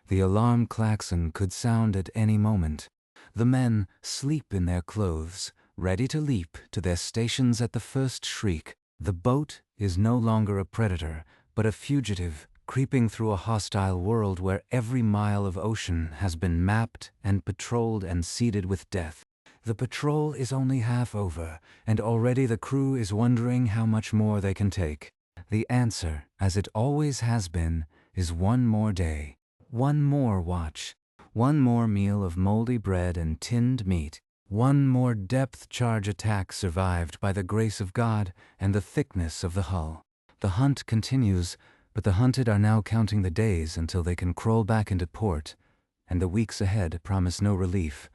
The alarm klaxon could sound at any moment. The men sleep in their clothes, ready to leap to their stations at the first shriek. The boat is no longer a predator, but a fugitive, creeping through a hostile world where every mile of ocean has been mapped and patrolled and seeded with death. The patrol is only half over, and already the crew is wondering how much more they can take. The answer, as it always has been, is one more day, one more watch, one more meal of moldy bread and tinned meat, one more depth charge attack survived by the grace of God and the thickness of the hull. The hunt continues, but the hunted are now counting the days until they can crawl back into port, and the weeks ahead promise no relief.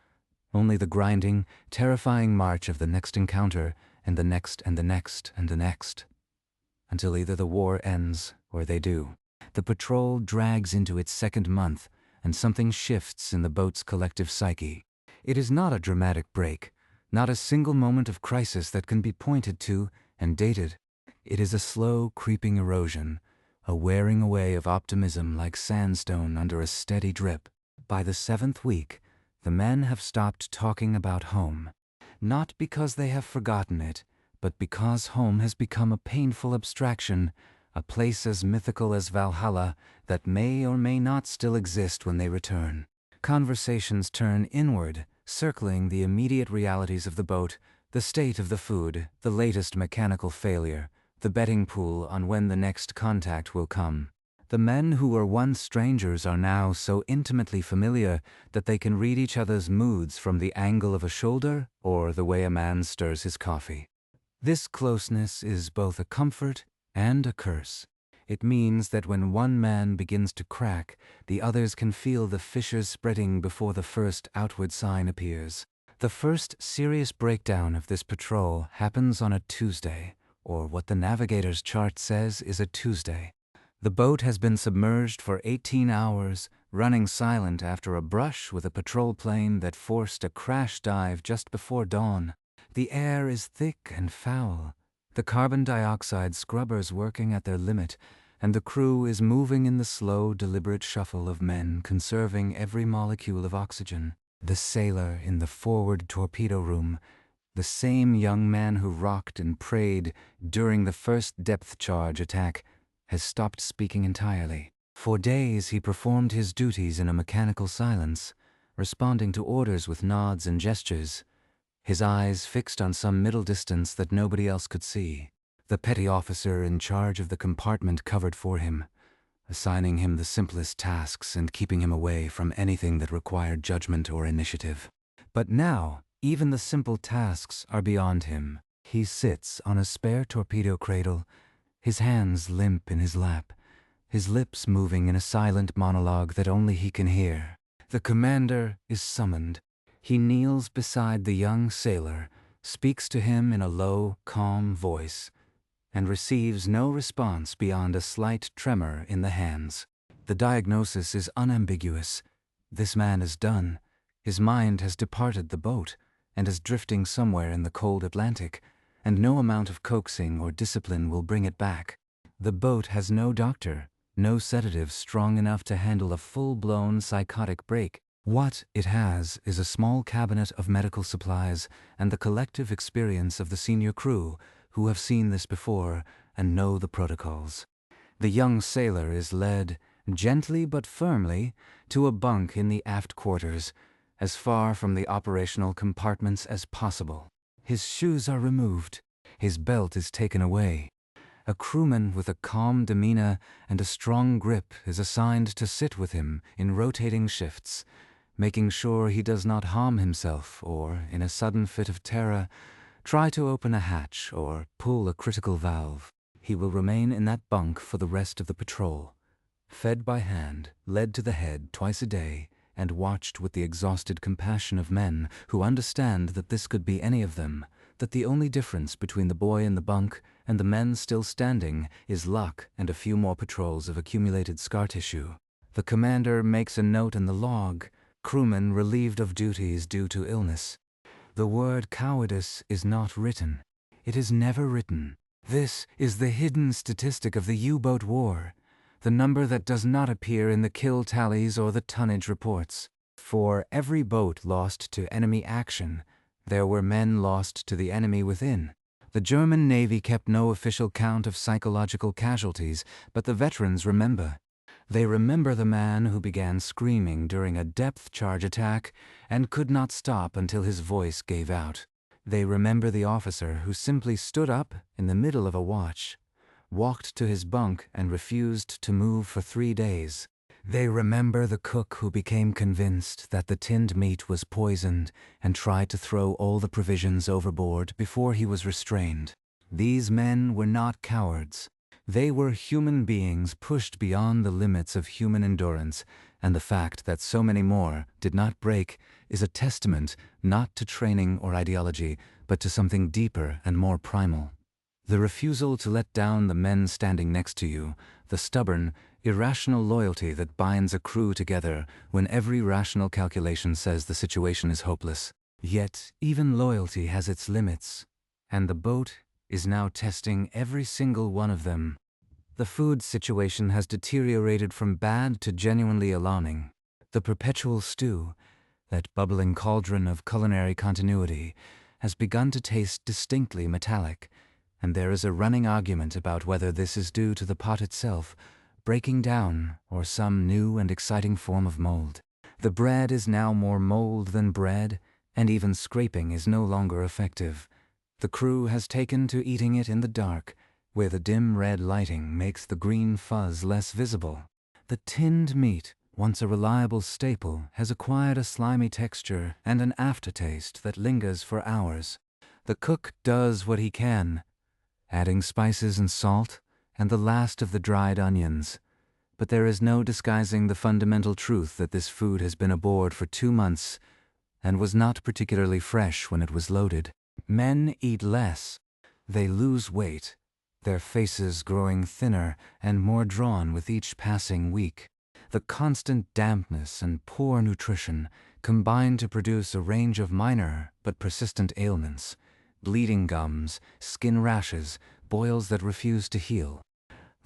Only the grinding, terrifying march of the next encounter, and the next and the next and the next. Until either the war ends, or they do. The patrol drags into its second month, and something shifts in the boat's collective psyche. It is not a dramatic break, not a single moment of crisis that can be pointed to and dated. It is a slow, creeping erosion, a wearing away of optimism like sandstone under a steady drip. By the 7th week, the men have stopped talking about home, not because they have forgotten it, but because home has become a painful abstraction, a place as mythical as Valhalla that may or may not still exist when they return. Conversations turn inward, circling the immediate realities of the boat, the state of the food, the latest mechanical failure, the betting pool on when the next contact will come. The men who were once strangers are now so intimately familiar that they can read each other's moods from the angle of a shoulder or the way a man stirs his coffee. This closeness is both a comfort and a curse. It means that when one man begins to crack, the others can feel the fissures spreading before the first outward sign appears. The first serious breakdown of this patrol happens on a Tuesday, or what the navigator's chart says is a Tuesday. The boat has been submerged for 18 hours, running silent after a brush with a patrol plane that forced a crash dive just before dawn. The air is thick and foul, the carbon dioxide scrubbers working at their limit, and the crew is moving in the slow, deliberate shuffle of men conserving every molecule of oxygen. The sailor in the forward torpedo room, the same young man who rocked and prayed during the first depth charge attack, has stopped speaking entirely. For days he performed his duties in a mechanical silence, responding to orders with nods and gestures, his eyes fixed on some middle distance that nobody else could see. The petty officer in charge of the compartment covered for him, assigning him the simplest tasks and keeping him away from anything that required judgment or initiative. But now, even the simple tasks are beyond him. He sits on a spare torpedo cradle, his hands limp in his lap, his lips moving in a silent monologue that only he can hear. The commander is summoned. He kneels beside the young sailor, speaks to him in a low, calm voice, and receives no response beyond a slight tremor in the hands. The diagnosis is unambiguous. This man is done. His mind has departed the boat and is drifting somewhere in the cold Atlantic, and no amount of coaxing or discipline will bring it back. The boat has no doctor, no sedative strong enough to handle a full-blown psychotic break. What it has is a small cabinet of medical supplies and the collective experience of the senior crew, who have seen this before and know the protocols. The young sailor is led, gently but firmly, to a bunk in the aft quarters, as far from the operational compartments as possible. His shoes are removed. His belt is taken away. A crewman with a calm demeanor and a strong grip is assigned to sit with him in rotating shifts, making sure he does not harm himself or, in a sudden fit of terror, try to open a hatch or pull a critical valve. He will remain in that bunk for the rest of the patrol, fed by hand, led to the head twice a day, and watched with the exhausted compassion of men who understand that this could be any of them, that the only difference between the boy in the bunk and the men still standing is luck and a few more patrols of accumulated scar tissue. The commander makes a note in the log, crewmen relieved of duties due to illness. The word cowardice is not written. It is never written. This is the hidden statistic of the U-boat war, the number that does not appear in the kill tallies or the tonnage reports. For every boat lost to enemy action, there were men lost to the enemy within. The German Navy kept no official count of psychological casualties, but the veterans remember. They remember the man who began screaming during a depth charge attack and could not stop until his voice gave out. They remember the officer who simply stood up in the middle of a watch, walked to his bunk and refused to move for 3 days. They remember the cook who became convinced that the tinned meat was poisoned and tried to throw all the provisions overboard before he was restrained. These men were not cowards. They were human beings pushed beyond the limits of human endurance, and the fact that so many more did not break is a testament not to training or ideology, but to something deeper and more primal. The refusal to let down the men standing next to you, the stubborn, irrational loyalty that binds a crew together when every rational calculation says the situation is hopeless. Yet, even loyalty has its limits, and the boat is now testing every single one of them. The food situation has deteriorated from bad to genuinely alarming. The perpetual stew, that bubbling cauldron of culinary continuity, has begun to taste distinctly metallic, and there is a running argument about whether this is due to the pot itself breaking down or some new and exciting form of mold. The bread is now more mold than bread, and even scraping is no longer effective. The crew has taken to eating it in the dark, where the dim red lighting makes the green fuzz less visible. The tinned meat, once a reliable staple, has acquired a slimy texture and an aftertaste that lingers for hours. The cook does what he can, adding spices and salt and the last of the dried onions. But there is no disguising the fundamental truth that this food has been aboard for 2 months and was not particularly fresh when it was loaded. Men eat less. They lose weight, their faces growing thinner and more drawn with each passing week. The constant dampness and poor nutrition combine to produce a range of minor but persistent ailments: bleeding gums, skin rashes, boils that refuse to heal.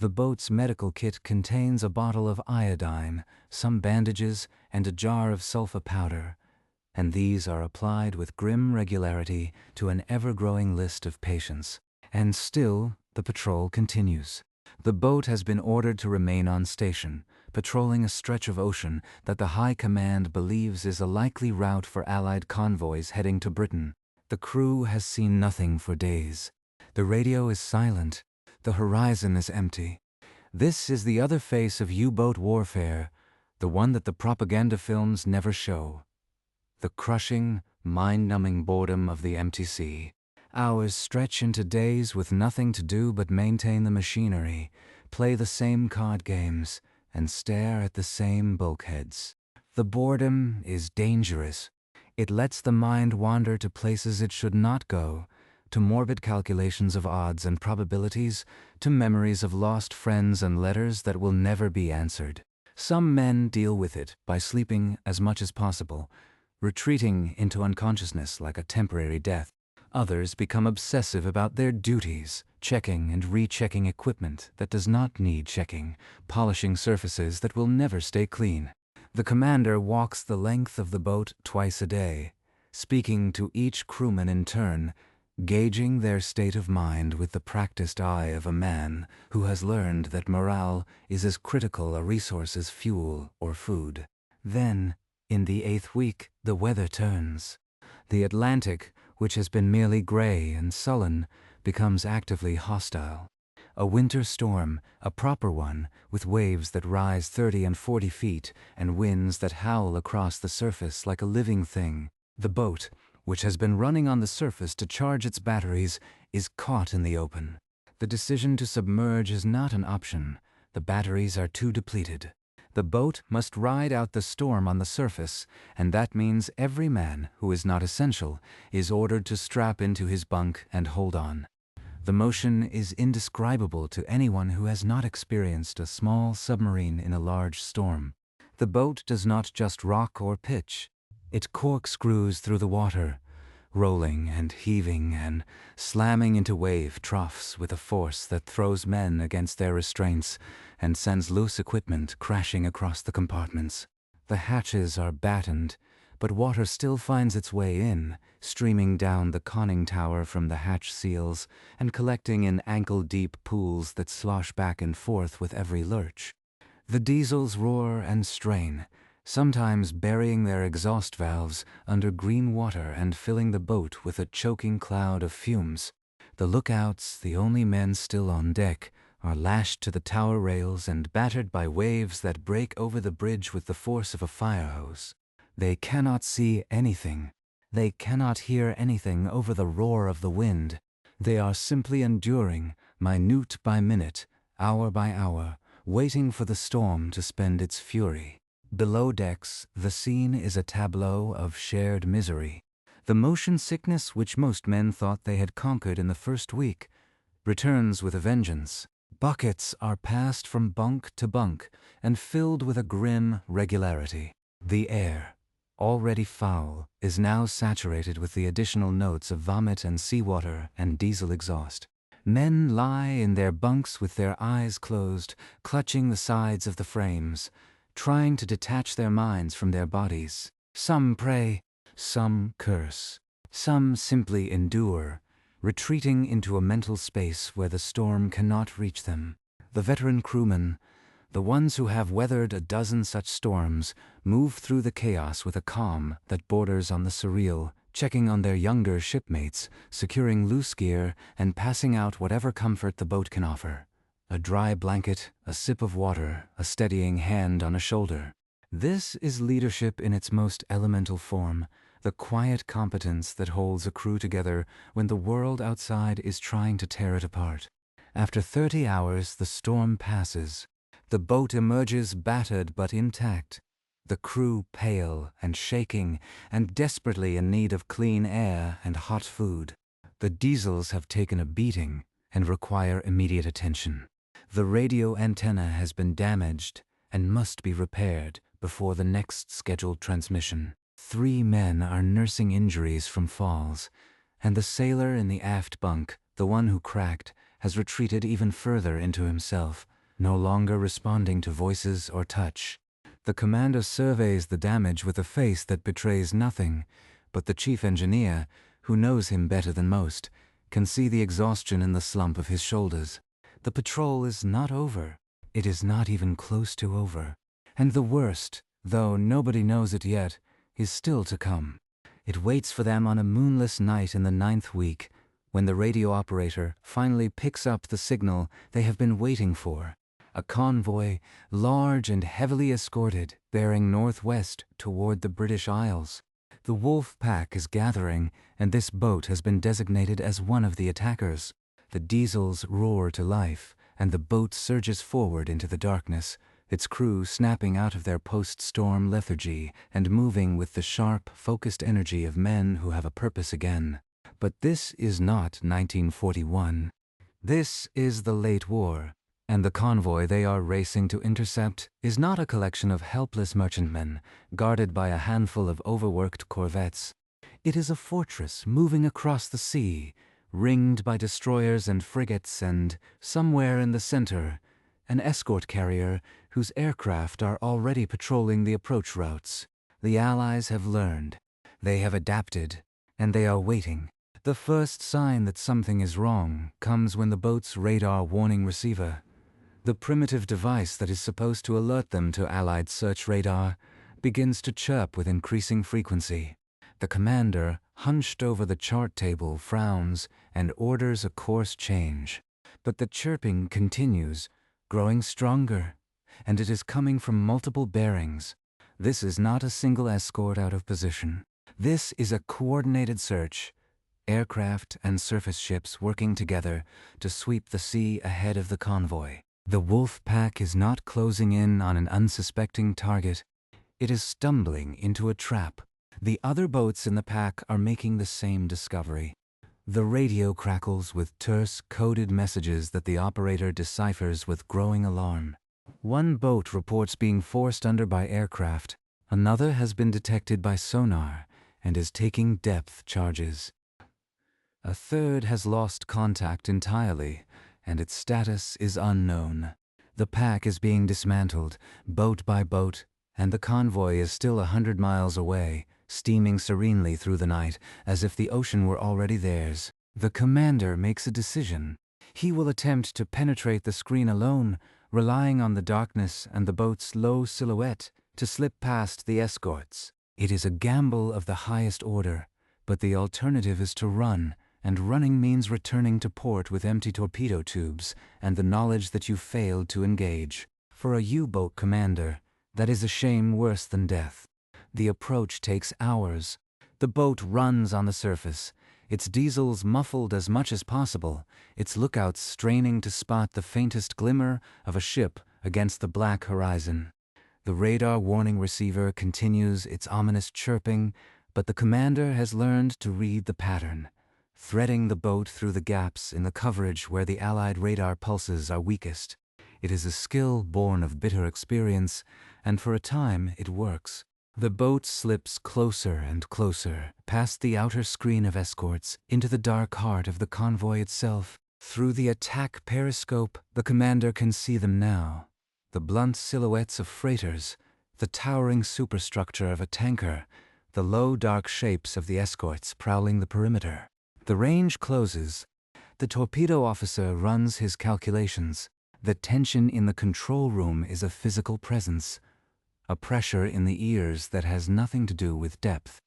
The boat's medical kit contains a bottle of iodine, some bandages, and a jar of sulfa powder, and these are applied with grim regularity to an ever-growing list of patients. And still, the patrol continues. The boat has been ordered to remain on station, patrolling a stretch of ocean that the High Command believes is a likely route for Allied convoys heading to Britain. The crew has seen nothing for days. The radio is silent. The horizon is empty. This is the other face of U-boat warfare, the one that the propaganda films never show. The crushing, mind-numbing boredom of the empty sea. Hours stretch into days with nothing to do but maintain the machinery, play the same card games, and stare at the same bulkheads. The boredom is dangerous. It lets the mind wander to places it should not go, to morbid calculations of odds and probabilities, to memories of lost friends and letters that will never be answered. Some men deal with it by sleeping as much as possible, retreating into unconsciousness like a temporary death. Others become obsessive about their duties, checking and rechecking equipment that does not need checking, polishing surfaces that will never stay clean. The commander walks the length of the boat twice a day, speaking to each crewman in turn, gauging their state of mind with the practiced eye of a man who has learned that morale is as critical a resource as fuel or food. Then, in the 8th week, the weather turns. The Atlantic, which has been merely gray and sullen, becomes actively hostile. A winter storm, a proper one, with waves that rise 30 and 40 feet and winds that howl across the surface like a living thing. The boat, which has been running on the surface to charge its batteries, is caught in the open. The decision to submerge is not an option. The batteries are too depleted. The boat must ride out the storm on the surface, and that means every man who is not essential is ordered to strap into his bunk and hold on. The motion is indescribable to anyone who has not experienced a small submarine in a large storm. The boat does not just rock or pitch. It corkscrews through the water, rolling and heaving and slamming into wave troughs with a force that throws men against their restraints and sends loose equipment crashing across the compartments. The hatches are battened, but water still finds its way in, streaming down the conning tower from the hatch seals and collecting in ankle-deep pools that slosh back and forth with every lurch. The diesels roar and strain, sometimes burying their exhaust valves under green water and filling the boat with a choking cloud of fumes. The lookouts, the only men still on deck, are lashed to the tower rails and battered by waves that break over the bridge with the force of a fire hose. They cannot see anything. They cannot hear anything over the roar of the wind. They are simply enduring, minute by minute, hour by hour, waiting for the storm to spend its fury. Below decks, the scene is a tableau of shared misery. The motion sickness which most men thought they had conquered in the first week returns with a vengeance. Buckets are passed from bunk to bunk and filled with a grim regularity. The air, already foul, is now saturated with the additional notes of vomit and seawater and diesel exhaust. Men lie in their bunks with their eyes closed, clutching the sides of the frames, trying to detach their minds from their bodies. Some pray, some curse, some simply endure, retreating into a mental space where the storm cannot reach them. The veteran crewmen, the ones who have weathered a dozen such storms, move through the chaos with a calm that borders on the surreal, checking on their younger shipmates, securing loose gear, and passing out whatever comfort the boat can offer. A dry blanket, a sip of water, a steadying hand on a shoulder. This is leadership in its most elemental form, the quiet competence that holds a crew together when the world outside is trying to tear it apart. After 30 hours, the storm passes. The boat emerges battered but intact, the crew pale and shaking and desperately in need of clean air and hot food. The diesels have taken a beating and require immediate attention. The radio antenna has been damaged and must be repaired before the next scheduled transmission. 3 men are nursing injuries from falls, and the sailor in the aft bunk, the one who cracked, has retreated even further into himself, no longer responding to voices or touch. The commander surveys the damage with a face that betrays nothing, but the chief engineer, who knows him better than most, can see the exhaustion in the slump of his shoulders. The patrol is not over. It is not even close to over. And the worst, though nobody knows it yet, is still to come. It waits for them on a moonless night in the 9th week, when the radio operator finally picks up the signal they have been waiting for. A convoy, large and heavily escorted, bearing northwest toward the British Isles. The wolf pack is gathering, and this boat has been designated as one of the attackers. The diesels roar to life, and the boat surges forward into the darkness, its crew snapping out of their post-storm lethargy and moving with the sharp, focused energy of men who have a purpose again. But this is not 1941. This is the late war, and the convoy they are racing to intercept is not a collection of helpless merchantmen guarded by a handful of overworked corvettes. It is a fortress moving across the sea, ringed by destroyers and frigates, and, somewhere in the center, an escort carrier whose aircraft are already patrolling the approach routes. The Allies have learned. They have adapted, and they are waiting. The first sign that something is wrong comes when the boat's radar warning receiver, the primitive device that is supposed to alert them to Allied search radar, begins to chirp with increasing frequency. The commander, hunched over the chart table, frowns and orders a course change. But the chirping continues, growing stronger, and it is coming from multiple bearings. This is not a single escort out of position. This is a coordinated search, aircraft and surface ships working together to sweep the sea ahead of the convoy. The wolf pack is not closing in on an unsuspecting target. It is stumbling into a trap. The other boats in the pack are making the same discovery. The radio crackles with terse, coded messages that the operator deciphers with growing alarm. One boat reports being forced under by aircraft. Another has been detected by sonar and is taking depth charges. A third has lost contact entirely, and its status is unknown. The pack is being dismantled, boat by boat, and the convoy is still 100 miles away, steaming serenely through the night, as if the ocean were already theirs. The commander makes a decision. He will attempt to penetrate the screen alone, relying on the darkness and the boat's low silhouette to slip past the escorts. It is a gamble of the highest order, but the alternative is to run, and running means returning to port with empty torpedo tubes and the knowledge that you failed to engage. For a U-boat commander, that is a shame worse than death. The approach takes hours. The boat runs on the surface, its diesels muffled as much as possible, its lookouts straining to spot the faintest glimmer of a ship against the black horizon. The radar warning receiver continues its ominous chirping, but the commander has learned to read the pattern, threading the boat through the gaps in the coverage where the Allied radar pulses are weakest. It is a skill born of bitter experience, and for a time it works. The boat slips closer and closer, past the outer screen of escorts, into the dark heart of the convoy itself. Through the attack periscope, the commander can see them now. The blunt silhouettes of freighters, the towering superstructure of a tanker, the low dark shapes of the escorts prowling the perimeter. The range closes. The torpedo officer runs his calculations. The tension in the control room is a physical presence, a pressure in the ears that has nothing to do with depth.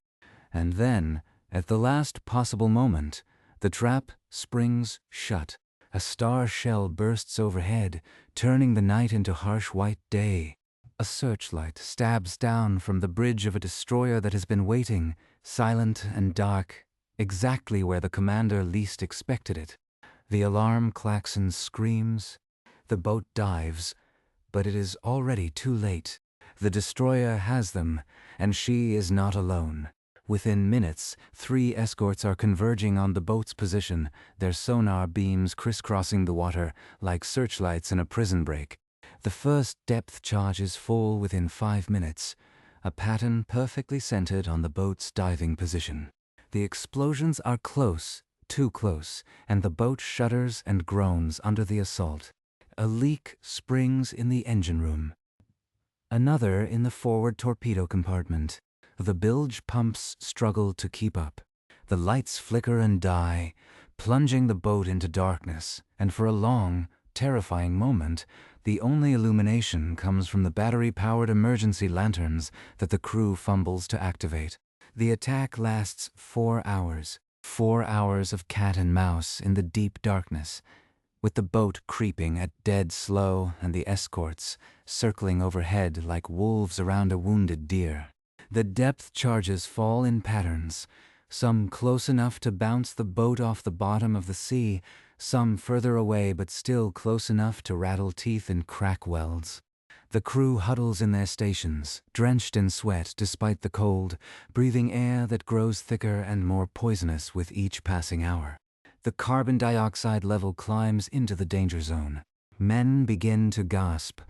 And then, at the last possible moment, the trap springs shut. A star shell bursts overhead, turning the night into harsh white day. A searchlight stabs down from the bridge of a destroyer that has been waiting, silent and dark, exactly where the commander least expected it. The alarm klaxon screams. The boat dives, but it is already too late. The destroyer has them, and she is not alone. Within minutes, 3 escorts are converging on the boat's position, their sonar beams crisscrossing the water like searchlights in a prison break. The first depth charge is full within 5 minutes, a pattern perfectly centered on the boat's diving position. The explosions are close, too close, and the boat shudders and groans under the assault. A leak springs in the engine room. Another in the forward torpedo compartment. The bilge pumps struggle to keep up. The lights flicker and die, plunging the boat into darkness, and for a long, terrifying moment, the only illumination comes from the battery-powered emergency lanterns that the crew fumbles to activate. The attack lasts 4 hours. 4 hours of cat and mouse in the deep darkness, with the boat creeping at dead slow and the escorts circling overhead like wolves around a wounded deer. The depth charges fall in patterns, some close enough to bounce the boat off the bottom of the sea, some further away but still close enough to rattle teeth and crack welds. The crew huddles in their stations, drenched in sweat despite the cold, breathing air that grows thicker and more poisonous with each passing hour. The carbon dioxide level climbs into the danger zone. Men begin to gasp,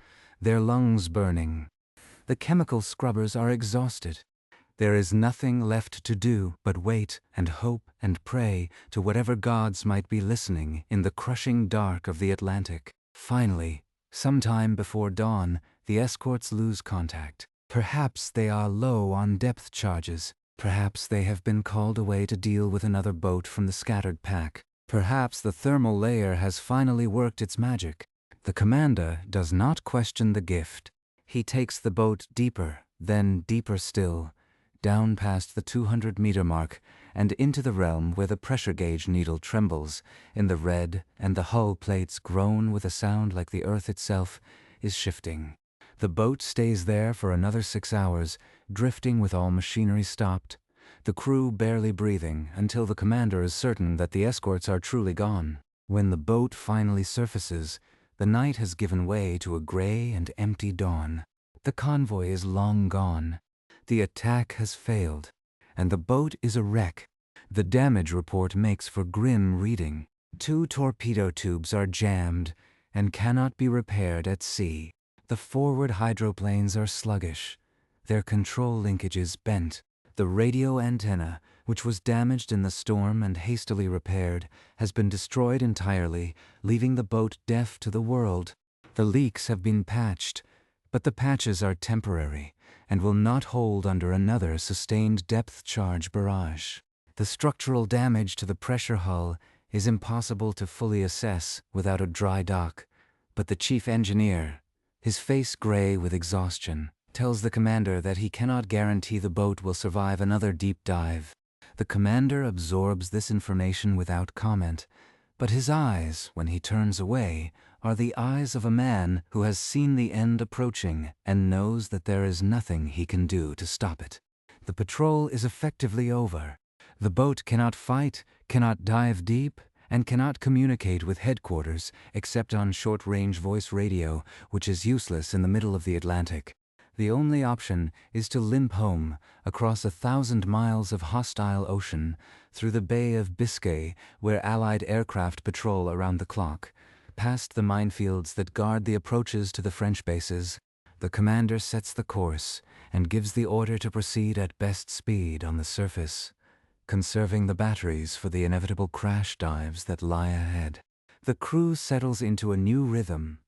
their lungs burning. The chemical scrubbers are exhausted. There is nothing left to do but wait and hope and pray to whatever gods might be listening in the crushing dark of the Atlantic. Finally, sometime before dawn, the escorts lose contact. Perhaps they are low on depth charges. Perhaps they have been called away to deal with another boat from the scattered pack. Perhaps the thermal layer has finally worked its magic. The commander does not question the gift. He takes the boat deeper, then deeper still, down past the 200-meter mark and into the realm where the pressure gauge needle trembles in the red and the hull plates groan with a sound like the earth itself is shifting. The boat stays there for another 6 hours, drifting with all machinery stopped, the crew barely breathing until the commander is certain that the escorts are truly gone. When the boat finally surfaces, the night has given way to a gray and empty dawn. The convoy is long gone. The attack has failed, and the boat is a wreck. The damage report makes for grim reading. 2 torpedo tubes are jammed and cannot be repaired at sea. The forward hydroplanes are sluggish, their control linkages bent. The radio antenna, which was damaged in the storm and hastily repaired, has been destroyed entirely, leaving the boat deaf to the world. The leaks have been patched, but the patches are temporary. and will not hold under another sustained depth charge barrage. The structural damage to the pressure hull is impossible to fully assess without a dry dock, but the chief engineer, his face gray with exhaustion, tells the commander that he cannot guarantee the boat will survive another deep dive. The commander absorbs this information without comment, but his eyes, when he turns away, are the eyes of a man who has seen the end approaching and knows that there is nothing he can do to stop it. The patrol is effectively over. The boat cannot fight, cannot dive deep, and cannot communicate with headquarters except on short-range voice radio, which is useless in the middle of the Atlantic. The only option is to limp home across 1,000 miles of hostile ocean through the Bay of Biscay, where Allied aircraft patrol around the clock, past the minefields that guard the approaches to the French bases. The commander sets the course and gives the order to proceed at best speed on the surface, conserving the batteries for the inevitable crash dives that lie ahead. The crew settles into a new rhythm,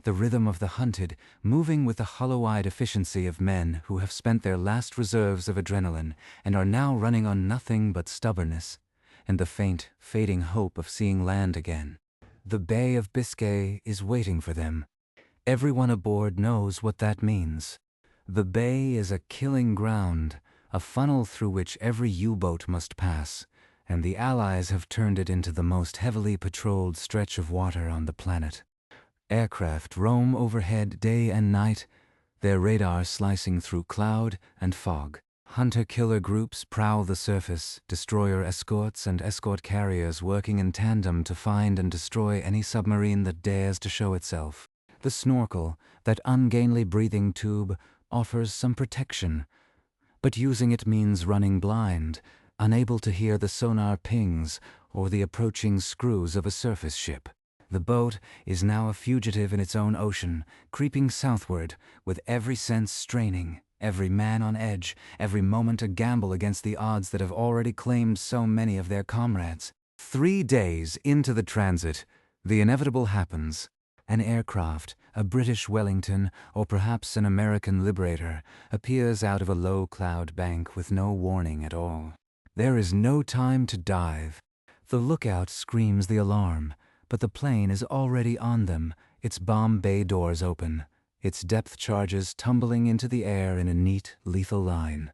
the rhythm of the hunted, moving with the hollow-eyed efficiency of men who have spent their last reserves of adrenaline and are now running on nothing but stubbornness and the faint, fading hope of seeing land again. The Bay of Biscay is waiting for them. Everyone aboard knows what that means. The bay is a killing ground, a funnel through which every U-boat must pass, and the Allies have turned it into the most heavily patrolled stretch of water on the planet. Aircraft roam overhead day and night, their radar slicing through cloud and fog. Hunter-killer groups prowl the surface, destroyer escorts and escort carriers working in tandem to find and destroy any submarine that dares to show itself. The snorkel, that ungainly breathing tube, offers some protection, but using it means running blind, unable to hear the sonar pings or the approaching screws of a surface ship. The boat is now a fugitive in its own ocean, creeping southward, with every sense straining, every man on edge, every moment a gamble against the odds that have already claimed so many of their comrades. 3 days into the transit, the inevitable happens. An aircraft, a British Wellington, or perhaps an American Liberator, appears out of a low cloud bank with no warning at all. There is no time to dive. The lookout screams the alarm, but the plane is already on them, its bomb bay doors open, its depth charges tumbling into the air in a neat, lethal line.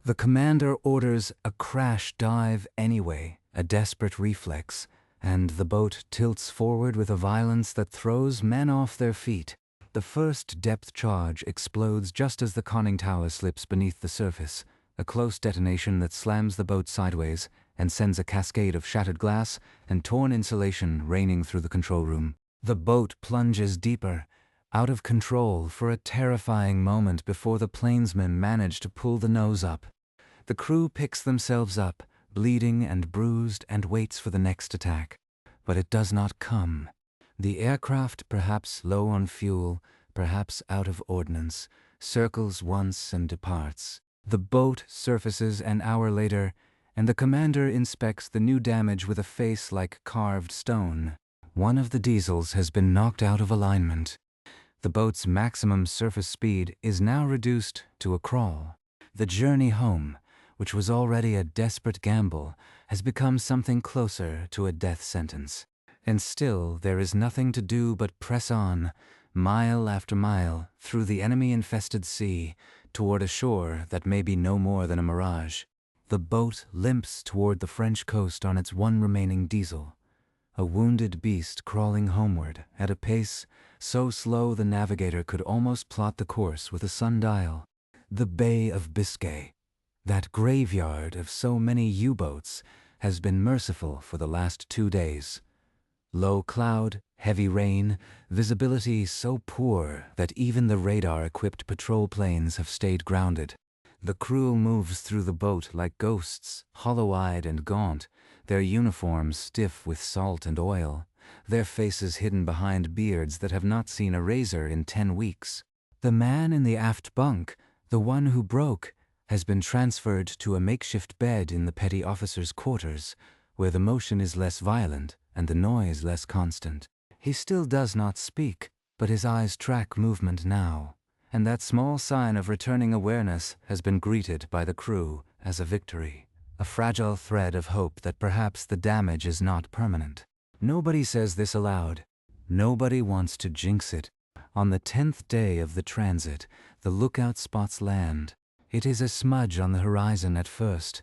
The commander orders a crash dive anyway, a desperate reflex, and the boat tilts forward with a violence that throws men off their feet. The first depth charge explodes just as the conning tower slips beneath the surface, a close detonation that slams the boat sideways and sends a cascade of shattered glass and torn insulation raining through the control room. The boat plunges deeper, out of control for a terrifying moment before the plainsmen manage to pull the nose up. The crew picks themselves up, bleeding and bruised, and waits for the next attack. But it does not come. The aircraft, perhaps low on fuel, perhaps out of ordnance, circles once and departs. The boat surfaces an hour later, and the commander inspects the new damage with a face like carved stone. One of the diesels has been knocked out of alignment. The boat's maximum surface speed is now reduced to a crawl. The journey home, which was already a desperate gamble, has become something closer to a death sentence. And still there is nothing to do but press on, mile after mile, through the enemy-infested sea, toward a shore that may be no more than a mirage. The boat limps toward the French coast on its one remaining diesel, a wounded beast crawling homeward at a pace so slow the navigator could almost plot the course with a sundial. The Bay of Biscay, that graveyard of so many U-boats, has been merciful for the last 2 days. Low cloud, heavy rain, visibility so poor that even the radar-equipped patrol planes have stayed grounded. The crew moves through the boat like ghosts, hollow-eyed and gaunt, their uniforms stiff with salt and oil, their faces hidden behind beards that have not seen a razor in 10 weeks. The man in the aft bunk, the one who broke, has been transferred to a makeshift bed in the petty officer's quarters, where the motion is less violent and the noise less constant. He still does not speak, but his eyes track movement now, and that small sign of returning awareness has been greeted by the crew as a victory, a fragile thread of hope that perhaps the damage is not permanent. Nobody says this aloud. Nobody wants to jinx it. On the 10th day of the transit, the lookout spots land. It is a smudge on the horizon at first,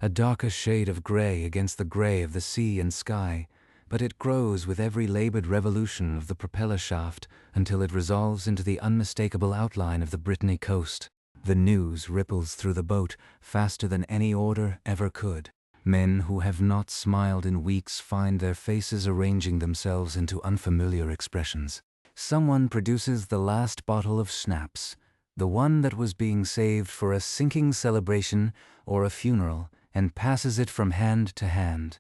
a darker shade of gray against the gray of the sea and sky, but it grows with every labored revolution of the propeller shaft until it resolves into the unmistakable outline of the Brittany coast. The news ripples through the boat faster than any order ever could. Men who have not smiled in weeks find their faces arranging themselves into unfamiliar expressions. Someone produces the last bottle of schnapps, the one that was being saved for a sinking celebration or a funeral, and passes it from hand to hand.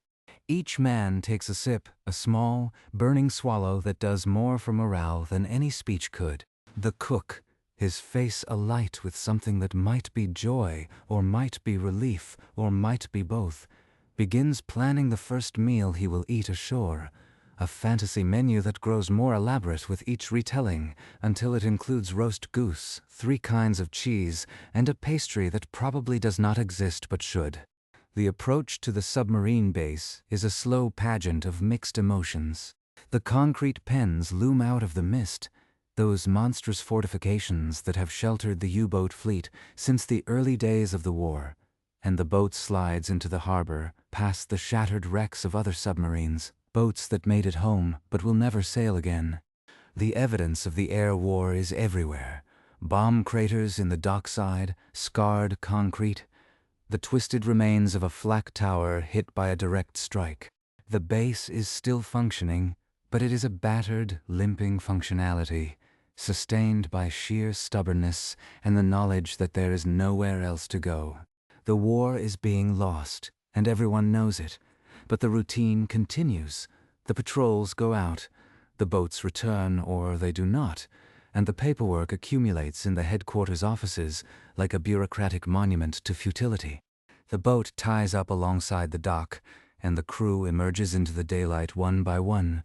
Each man takes a sip, a small, burning swallow that does more for morale than any speech could. The cook, his face alight with something that might be joy, or might be relief, or might be both, begins planning the first meal he will eat ashore, a fantasy menu that grows more elaborate with each retelling until it includes roast goose, 3 kinds of cheese, and a pastry that probably does not exist but should. The approach to the submarine base is a slow pageant of mixed emotions. The concrete pens loom out of the mist, those monstrous fortifications that have sheltered the U-boat fleet since the early days of the war, and the boat slides into the harbor past the shattered wrecks of other submarines, boats that made it home but will never sail again. The evidence of the air war is everywhere. Bomb craters in the dockside, scarred concrete, the twisted remains of a flak tower hit by a direct strike. The base is still functioning, but it is a battered, limping functionality, sustained by sheer stubbornness and the knowledge that there is nowhere else to go. The war is being lost, and everyone knows it, but the routine continues. The patrols go out, the boats return or they do not, and the paperwork accumulates in the headquarters offices like a bureaucratic monument to futility. The boat ties up alongside the dock, and the crew emerges into the daylight one by one,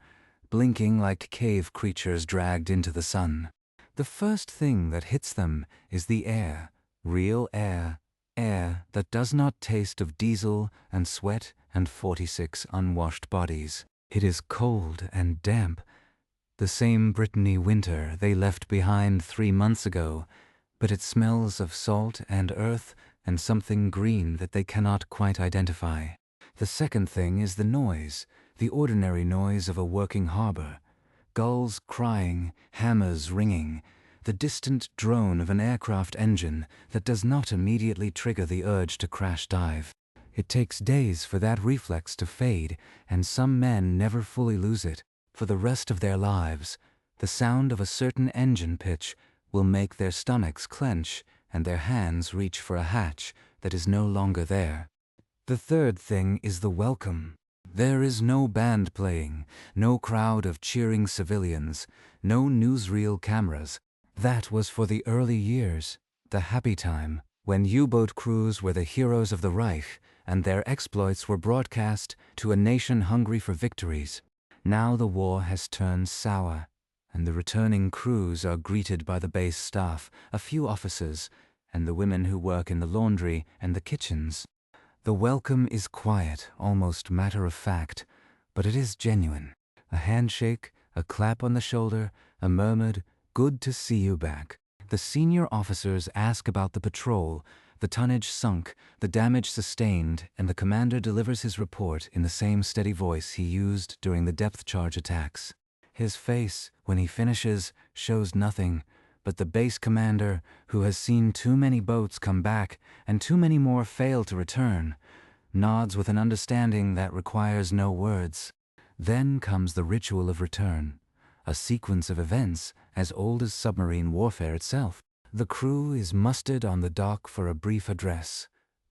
blinking like cave creatures dragged into the sun. The first thing that hits them is the air, real air, air that does not taste of diesel and sweat and 46 unwashed bodies. It is cold and damp, the same Brittany winter they left behind 3 months ago, but it smells of salt and earth and something green that they cannot quite identify. The second thing is the noise, the ordinary noise of a working harbor. Gulls crying, hammers ringing, the distant drone of an aircraft engine that does not immediately trigger the urge to crash dive. It takes days for that reflex to fade, and some men never fully lose it. For the rest of their lives, the sound of a certain engine pitch will make their stomachs clench and their hands reach for a hatch that is no longer there. The third thing is the welcome. There is no band playing, no crowd of cheering civilians, no newsreel cameras. That was for the early years, the happy time, when U-boat crews were the heroes of the Reich and their exploits were broadcast to a nation hungry for victories. Now the war has turned sour, and the returning crews are greeted by the base staff, a few officers, and the women who work in the laundry and the kitchens. The welcome is quiet, almost matter-of-fact, but it is genuine. A handshake, a clap on the shoulder, a murmured, "Good to see you back." The senior officers ask about the patrol, the tonnage sunk, the damage sustained, and the commander delivers his report in the same steady voice he used during the depth charge attacks. His face, when he finishes, shows nothing, but the base commander, who has seen too many boats come back and too many more fail to return, nods with an understanding that requires no words. Then comes the ritual of return, a sequence of events as old as submarine warfare itself. The crew is mustered on the dock for a brief address,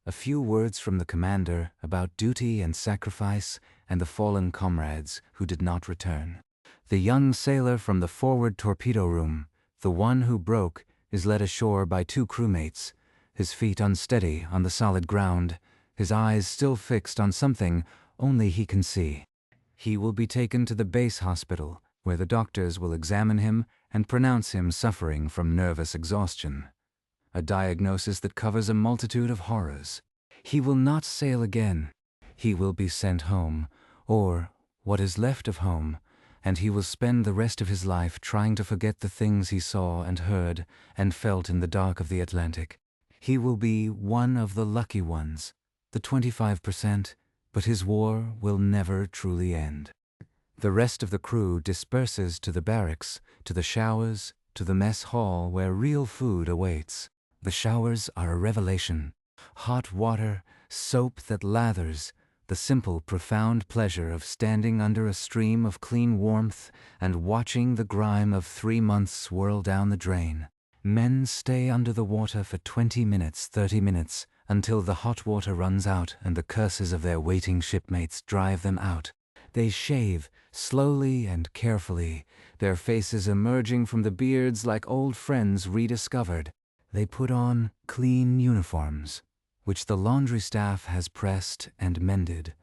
a few words from the commander about duty and sacrifice and the fallen comrades who did not return. The young sailor from the forward torpedo room, the one who broke, is led ashore by 2 crewmates, his feet unsteady on the solid ground, his eyes still fixed on something only he can see. He will be taken to the base hospital, where the doctors will examine him and pronounce him suffering from nervous exhaustion. A diagnosis that covers a multitude of horrors. He will not sail again. He will be sent home, or what is left of home, and he will spend the rest of his life trying to forget the things he saw and heard and felt in the dark of the Atlantic. He will be one of the lucky ones, the 25%, but his war will never truly end. The rest of the crew disperses to the barracks, to the showers, to the mess hall where real food awaits. The showers are a revelation. Hot water, soap that lathers, the simple, profound pleasure of standing under a stream of clean warmth and watching the grime of 3 months swirl down the drain. Men stay under the water for 20 minutes, 30 minutes, until the hot water runs out and the curses of their waiting shipmates drive them out. They shave, slowly and carefully, their faces emerging from the beards like old friends rediscovered. They put on clean uniforms, which the laundry staff has pressed and mended,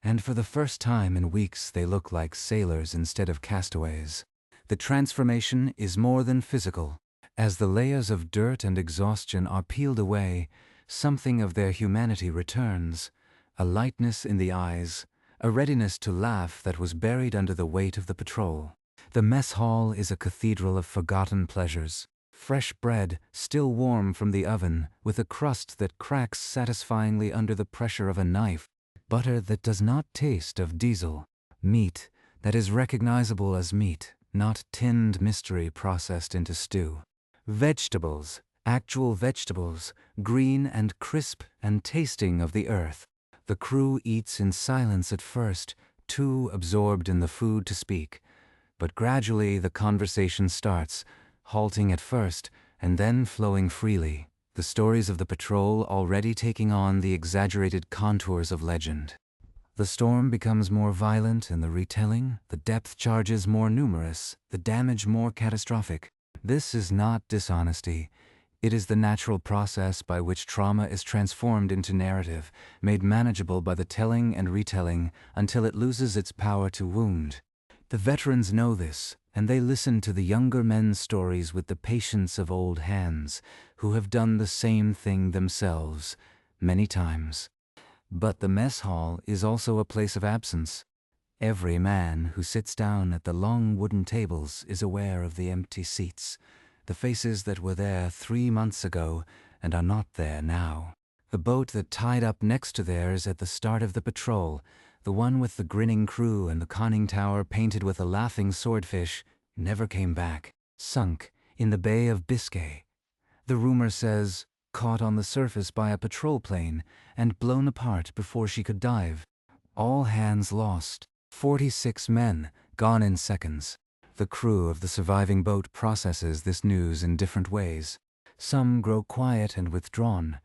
and for the first time in weeks they look like sailors instead of castaways. The transformation is more than physical. As the layers of dirt and exhaustion are peeled away, something of their humanity returns, a lightness in the eyes, a readiness to laugh that was buried under the weight of the patrol. The mess hall is a cathedral of forgotten pleasures. Fresh bread, still warm from the oven, with a crust that cracks satisfyingly under the pressure of a knife. Butter that does not taste of diesel. Meat that is recognizable as meat, not tinned mystery processed into stew. Vegetables, actual vegetables, green and crisp and tasting of the earth. The crew eats in silence at first, too absorbed in the food to speak. But gradually the conversation starts, halting at first, and then flowing freely, the stories of the patrol already taking on the exaggerated contours of legend. The storm becomes more violent in the retelling, the depth charges more numerous, the damage more catastrophic. This is not dishonesty. It is the natural process by which trauma is transformed into narrative, made manageable by the telling and retelling until it loses its power to wound. The veterans know this, and they listen to the younger men's stories with the patience of old hands, who have done the same thing themselves, many times. But the mess hall is also a place of absence. Every man who sits down at the long wooden tables is aware of the empty seats, the faces that were there 3 months ago and are not there now. The boat that tied up next to theirs at the start of the patrol, the one with the grinning crew and the conning tower painted with a laughing swordfish, never came back, sunk in the Bay of Biscay. The rumor says, caught on the surface by a patrol plane and blown apart before she could dive. All hands lost, 46 men gone in seconds. The crew of the surviving boat processes this news in different ways. Some grow quiet and withdrawn,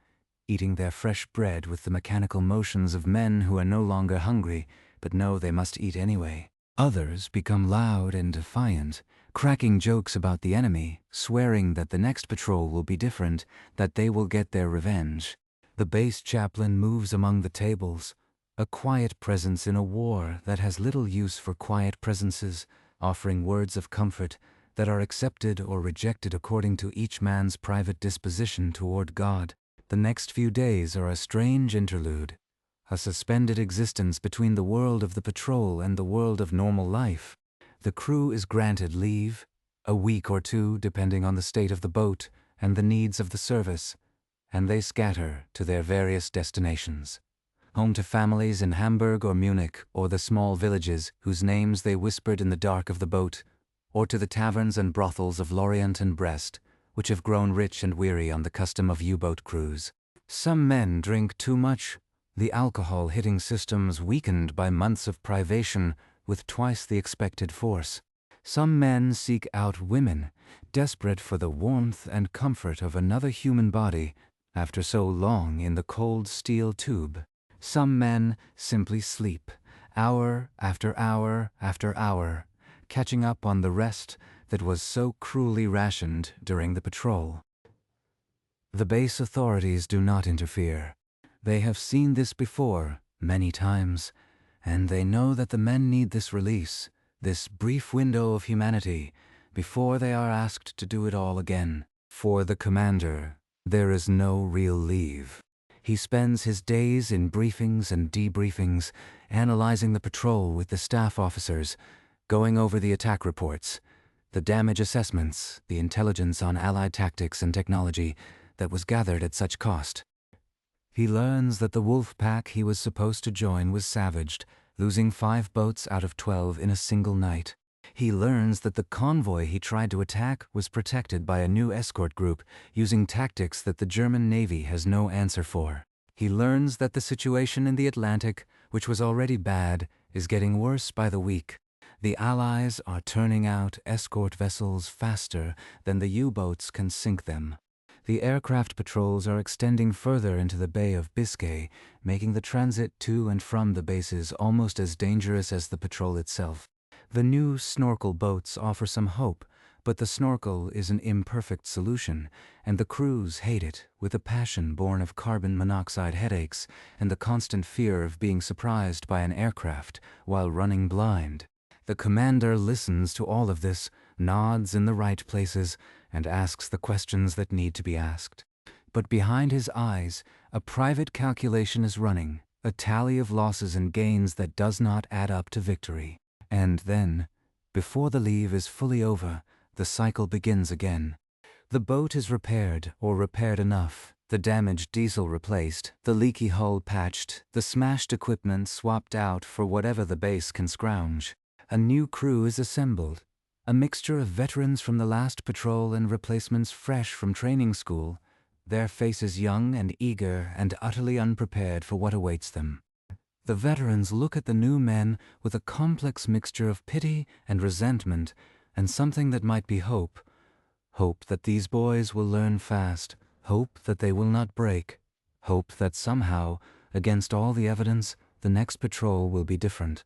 eating their fresh bread with the mechanical motions of men who are no longer hungry, but know they must eat anyway. Others become loud and defiant, cracking jokes about the enemy, swearing that the next patrol will be different, that they will get their revenge. The base chaplain moves among the tables, a quiet presence in a war that has little use for quiet presences, offering words of comfort that are accepted or rejected according to each man's private disposition toward God. The next few days are a strange interlude, a suspended existence between the world of the patrol and the world of normal life. The crew is granted leave, a week or two depending on the state of the boat and the needs of the service, and they scatter to their various destinations. Home to families in Hamburg or Munich or the small villages whose names they whispered in the dark of the boat, or to the taverns and brothels of Lorient and Brest, which have grown rich and weary on the custom of U-boat crews. Some men drink too much, the alcohol hitting systems weakened by months of privation with twice the expected force. Some men seek out women, desperate for the warmth and comfort of another human body after so long in the cold steel tube. Some men simply sleep, hour after hour after hour, catching up on the rest that was so cruelly rationed during the patrol. The base authorities do not interfere. They have seen this before, many times, and they know that the men need this release, this brief window of humanity, before they are asked to do it all again. For the commander, there is no real leave. He spends his days in briefings and debriefings, analyzing the patrol with the staff officers, going over the attack reports, the damage assessments, the intelligence on Allied tactics and technology that was gathered at such cost. He learns that the wolf pack he was supposed to join was savaged, losing 5 boats out of 12 in a single night. He learns that the convoy he tried to attack was protected by a new escort group using tactics that the German Navy has no answer for. He learns that the situation in the Atlantic, which was already bad, is getting worse by the week. The Allies are turning out escort vessels faster than the U-boats can sink them. The aircraft patrols are extending further into the Bay of Biscay, making the transit to and from the bases almost as dangerous as the patrol itself. The new snorkel boats offer some hope, but the snorkel is an imperfect solution, and the crews hate it with a passion born of carbon monoxide headaches and the constant fear of being surprised by an aircraft while running blind. The commander listens to all of this, nods in the right places, and asks the questions that need to be asked. But behind his eyes, a private calculation is running, a tally of losses and gains that does not add up to victory. And then, before the leave is fully over, the cycle begins again. The boat is repaired, or repaired enough, the damaged diesel replaced, the leaky hull patched, the smashed equipment swapped out for whatever the base can scrounge. A new crew is assembled, a mixture of veterans from the last patrol and replacements fresh from training school, their faces young and eager and utterly unprepared for what awaits them. The veterans look at the new men with a complex mixture of pity and resentment and something that might be hope. Hope that these boys will learn fast, hope that they will not break, hope that somehow, against all the evidence, the next patrol will be different.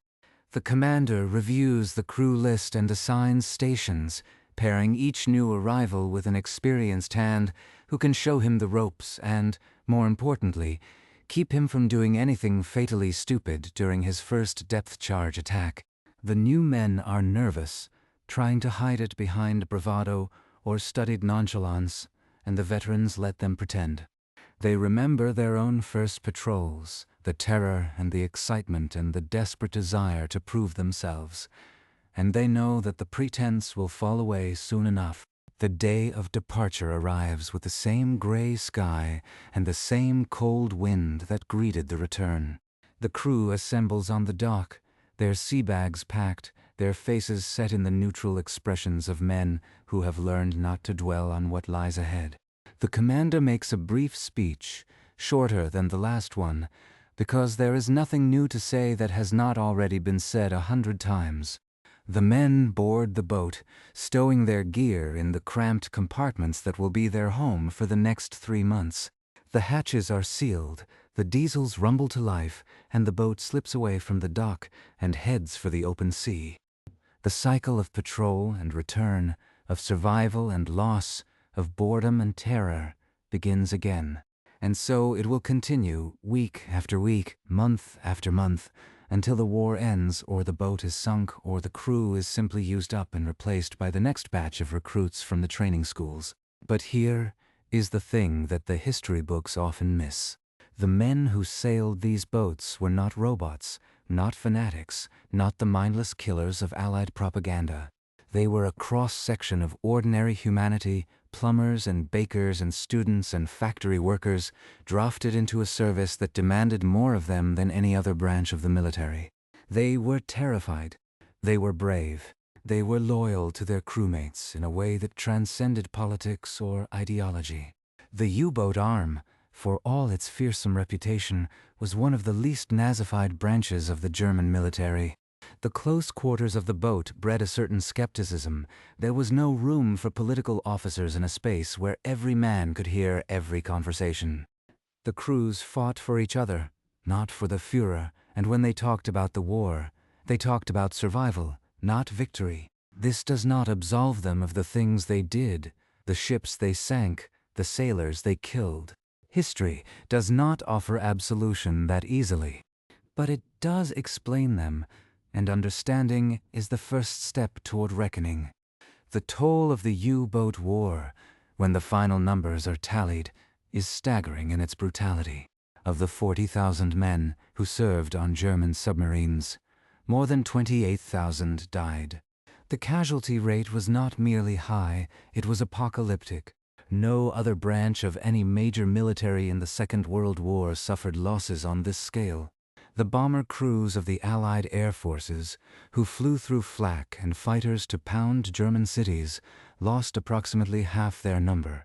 The commander reviews the crew list and assigns stations, pairing each new arrival with an experienced hand who can show him the ropes and, more importantly, keep him from doing anything fatally stupid during his first depth charge attack. The new men are nervous, trying to hide it behind bravado or studied nonchalance, and the veterans let them pretend. They remember their own first patrols, the terror and the excitement and the desperate desire to prove themselves, and they know that the pretense will fall away soon enough. The day of departure arrives with the same gray sky and the same cold wind that greeted the return. The crew assembles on the dock, their sea bags packed, their faces set in the neutral expressions of men who have learned not to dwell on what lies ahead. The commander makes a brief speech, shorter than the last one, because there is nothing new to say that has not already been said 100 times. The men board the boat, stowing their gear in the cramped compartments that will be their home for the next 3 months. The hatches are sealed, the diesels rumble to life, and the boat slips away from the dock and heads for the open sea. The cycle of patrol and return, of survival and loss, of boredom and terror, begins again. And so it will continue, week after week, month after month, until the war ends or the boat is sunk or the crew is simply used up and replaced by the next batch of recruits from the training schools. But here is the thing that the history books often miss. The men who sailed these boats were not robots, not fanatics, not the mindless killers of Allied propaganda. They were a cross-section of ordinary humanity, plumbers and bakers and students and factory workers, drafted into a service that demanded more of them than any other branch of the military. They were terrified. They were brave. They were loyal to their crewmates in a way that transcended politics or ideology. The U-boat arm, for all its fearsome reputation, was one of the least Nazified branches of the German military. The close quarters of the boat bred a certain skepticism. There was no room for political officers in a space where every man could hear every conversation. The crews fought for each other, not for the Führer, and when they talked about the war, they talked about survival, not victory. This does not absolve them of the things they did, the ships they sank, the sailors they killed. History does not offer absolution that easily, but it does explain them, and understanding is the first step toward reckoning. The toll of the U-boat war, when the final numbers are tallied, is staggering in its brutality. Of the 40,000 men who served on German submarines, more than 28,000 died. The casualty rate was not merely high, it was apocalyptic. No other branch of any major military in the Second World War suffered losses on this scale. The bomber crews of the Allied air forces, who flew through flak and fighters to pound German cities, lost approximately half their number.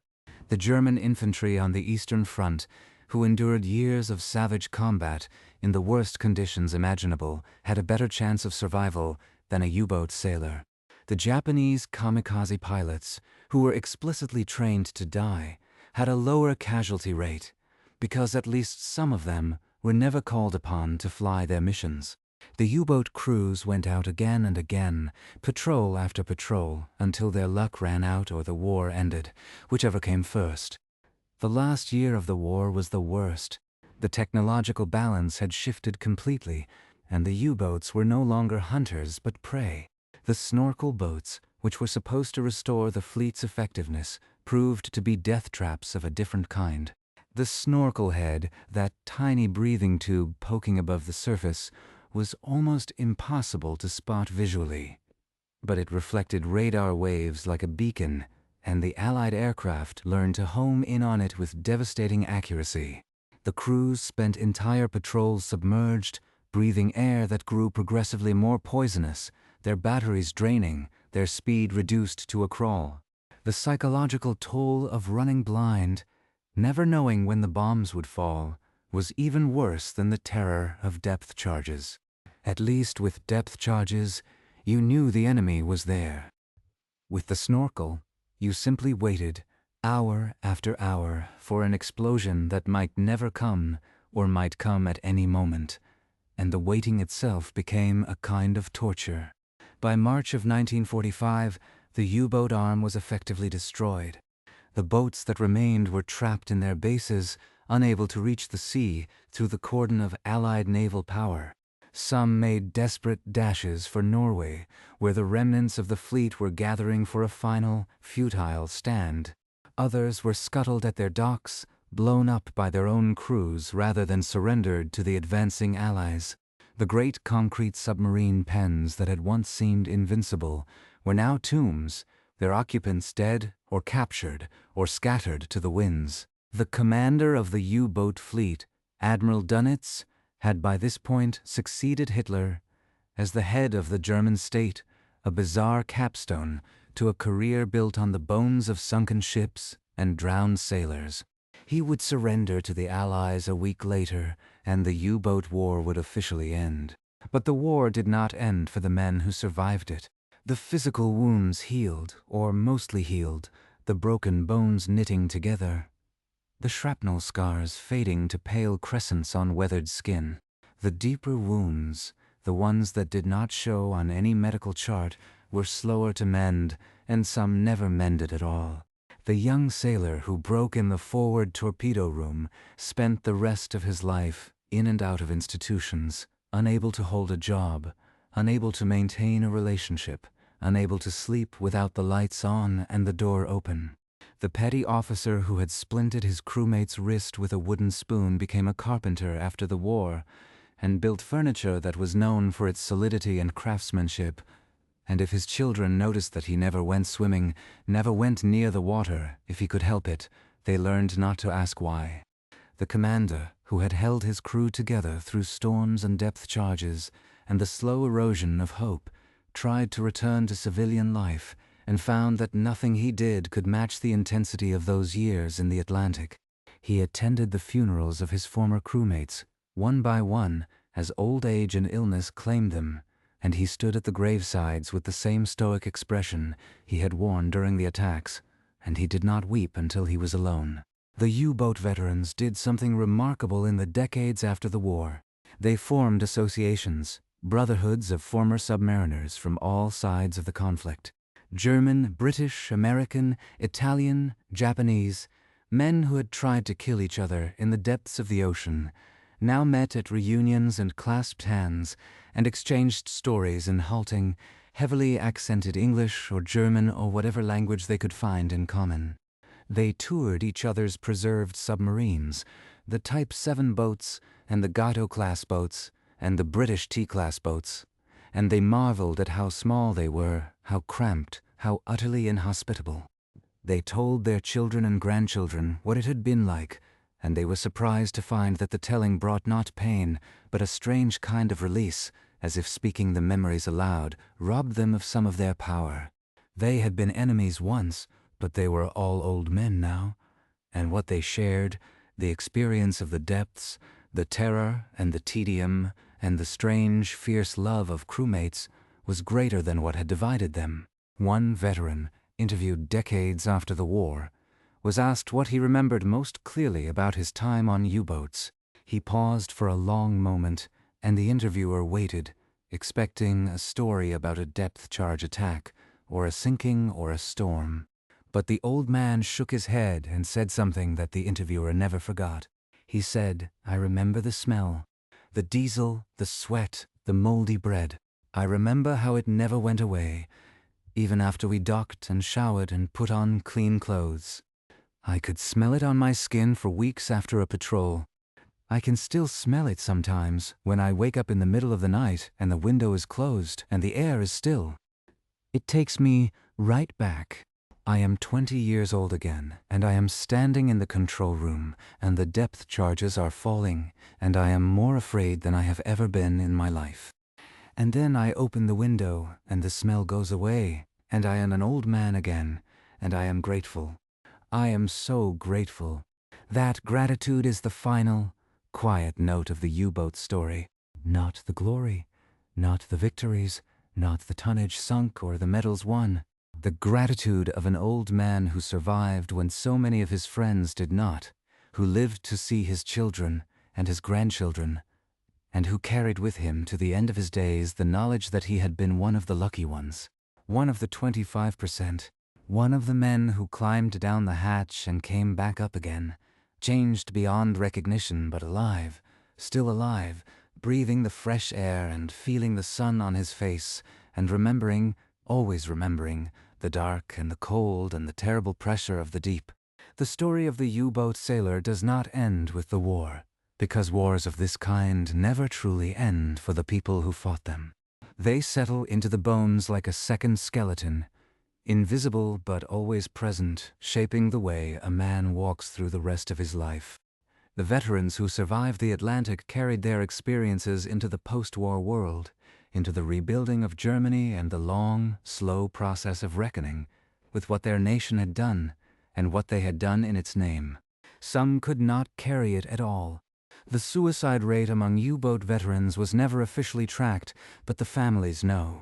The German infantry on the Eastern Front, who endured years of savage combat in the worst conditions imaginable, had a better chance of survival than a U-boat sailor. The Japanese kamikaze pilots, who were explicitly trained to die, had a lower casualty rate, because at least some of them were never called upon to fly their missions. The U-boat crews went out again and again, patrol after patrol, until their luck ran out or the war ended, whichever came first. The last year of the war was the worst. The technological balance had shifted completely, and the U-boats were no longer hunters but prey. The snorkel boats, which were supposed to restore the fleet's effectiveness, proved to be death traps of a different kind. The snorkel head, that tiny breathing tube poking above the surface, was almost impossible to spot visually. But it reflected radar waves like a beacon, and the Allied aircraft learned to home in on it with devastating accuracy. The crews spent entire patrols submerged, breathing air that grew progressively more poisonous, their batteries draining, their speed reduced to a crawl. The psychological toll of running blind, never knowing when the bombs would fall, was even worse than the terror of depth charges. At least with depth charges, you knew the enemy was there. With the snorkel, you simply waited, hour after hour, for an explosion that might never come or might come at any moment, and the waiting itself became a kind of torture. By March of 1945, the U-boat arm was effectively destroyed. The boats that remained were trapped in their bases, unable to reach the sea through the cordon of Allied naval power. Some made desperate dashes for Norway, where the remnants of the fleet were gathering for a final, futile stand. Others were scuttled at their docks, blown up by their own crews rather than surrendered to the advancing Allies. The great concrete submarine pens that had once seemed invincible were now tombs, their occupants dead or captured or scattered to the winds. The commander of the U-boat fleet, Admiral Dönitz, had by this point succeeded Hitler as the head of the German state, a bizarre capstone to a career built on the bones of sunken ships and drowned sailors. He would surrender to the Allies a week later, and the U-boat war would officially end. But the war did not end for the men who survived it. The physical wounds healed, or mostly healed, the broken bones knitting together, the shrapnel scars fading to pale crescents on weathered skin. The deeper wounds, the ones that did not show on any medical chart, were slower to mend, and some never mended at all. The young sailor who broke in the forward torpedo room spent the rest of his life in and out of institutions, unable to hold a job, unable to maintain a relationship, unable to sleep without the lights on and the door open. The petty officer who had splinted his crewmate's wrist with a wooden spoon became a carpenter after the war, and built furniture that was known for its solidity and craftsmanship. And if his children noticed that he never went swimming, never went near the water, if he could help it, they learned not to ask why. The commander, who had held his crew together through storms and depth charges, and the slow erosion of hope, tried to return to civilian life, and found that nothing he did could match the intensity of those years in the Atlantic. He attended the funerals of his former crewmates, one by one, as old age and illness claimed them, and he stood at the gravesides with the same stoic expression he had worn during the attacks, and he did not weep until he was alone. The U-boat veterans did something remarkable in the decades after the war. They formed associations, brotherhoods of former submariners from all sides of the conflict. German, British, American, Italian, Japanese, men who had tried to kill each other in the depths of the ocean, now met at reunions and clasped hands and exchanged stories in halting, heavily accented English or German or whatever language they could find in common. They toured each other's preserved submarines, the Type 7 boats and the Gato-class boats and the British T-class boats, and they marveled at how small they were, how cramped, how utterly inhospitable. They told their children and grandchildren what it had been like, and they were surprised to find that the telling brought not pain, but a strange kind of release, as if speaking the memories aloud robbed them of some of their power. They had been enemies once, but they were all old men now, and what they shared, the experience of the depths, the terror and the tedium, and the strange, fierce love of crewmates, was greater than what had divided them. One veteran, interviewed decades after the war, was asked what he remembered most clearly about his time on U-boats. He paused for a long moment, and the interviewer waited, expecting a story about a depth-charge attack, or a sinking or a storm. But the old man shook his head and said something that the interviewer never forgot. He said, "I remember the smell, the diesel, the sweat, the moldy bread. I remember how it never went away, even after we docked and showered and put on clean clothes. I could smell it on my skin for weeks after a patrol. I can still smell it sometimes when I wake up in the middle of the night and the window is closed and the air is still. It takes me right back. I am 20 years old again, and I am standing in the control room, and the depth charges are falling, and I am more afraid than I have ever been in my life. And then I open the window, and the smell goes away, and I am an old man again, and I am grateful. I am so grateful. That gratitude is the final, quiet note of the U-boat story. Not the glory, not the victories, not the tonnage sunk or the medals won. The gratitude of an old man who survived when so many of his friends did not, who lived to see his children and his grandchildren, and who carried with him to the end of his days the knowledge that he had been one of the lucky ones, one of the 25%, one of the men who climbed down the hatch and came back up again, changed beyond recognition but alive, still alive, breathing the fresh air and feeling the sun on his face, and remembering, always remembering, the dark and the cold and the terrible pressure of the deep. The story of the U-boat sailor does not end with the war, because wars of this kind never truly end for the people who fought them. They settle into the bones like a second skeleton, invisible but always present, shaping the way a man walks through the rest of his life. The veterans who survived the Atlantic carried their experiences into the post-war world, into the rebuilding of Germany and the long, slow process of reckoning with what their nation had done and what they had done in its name. Some could not carry it at all. The suicide rate among U-boat veterans was never officially tracked, but the families know.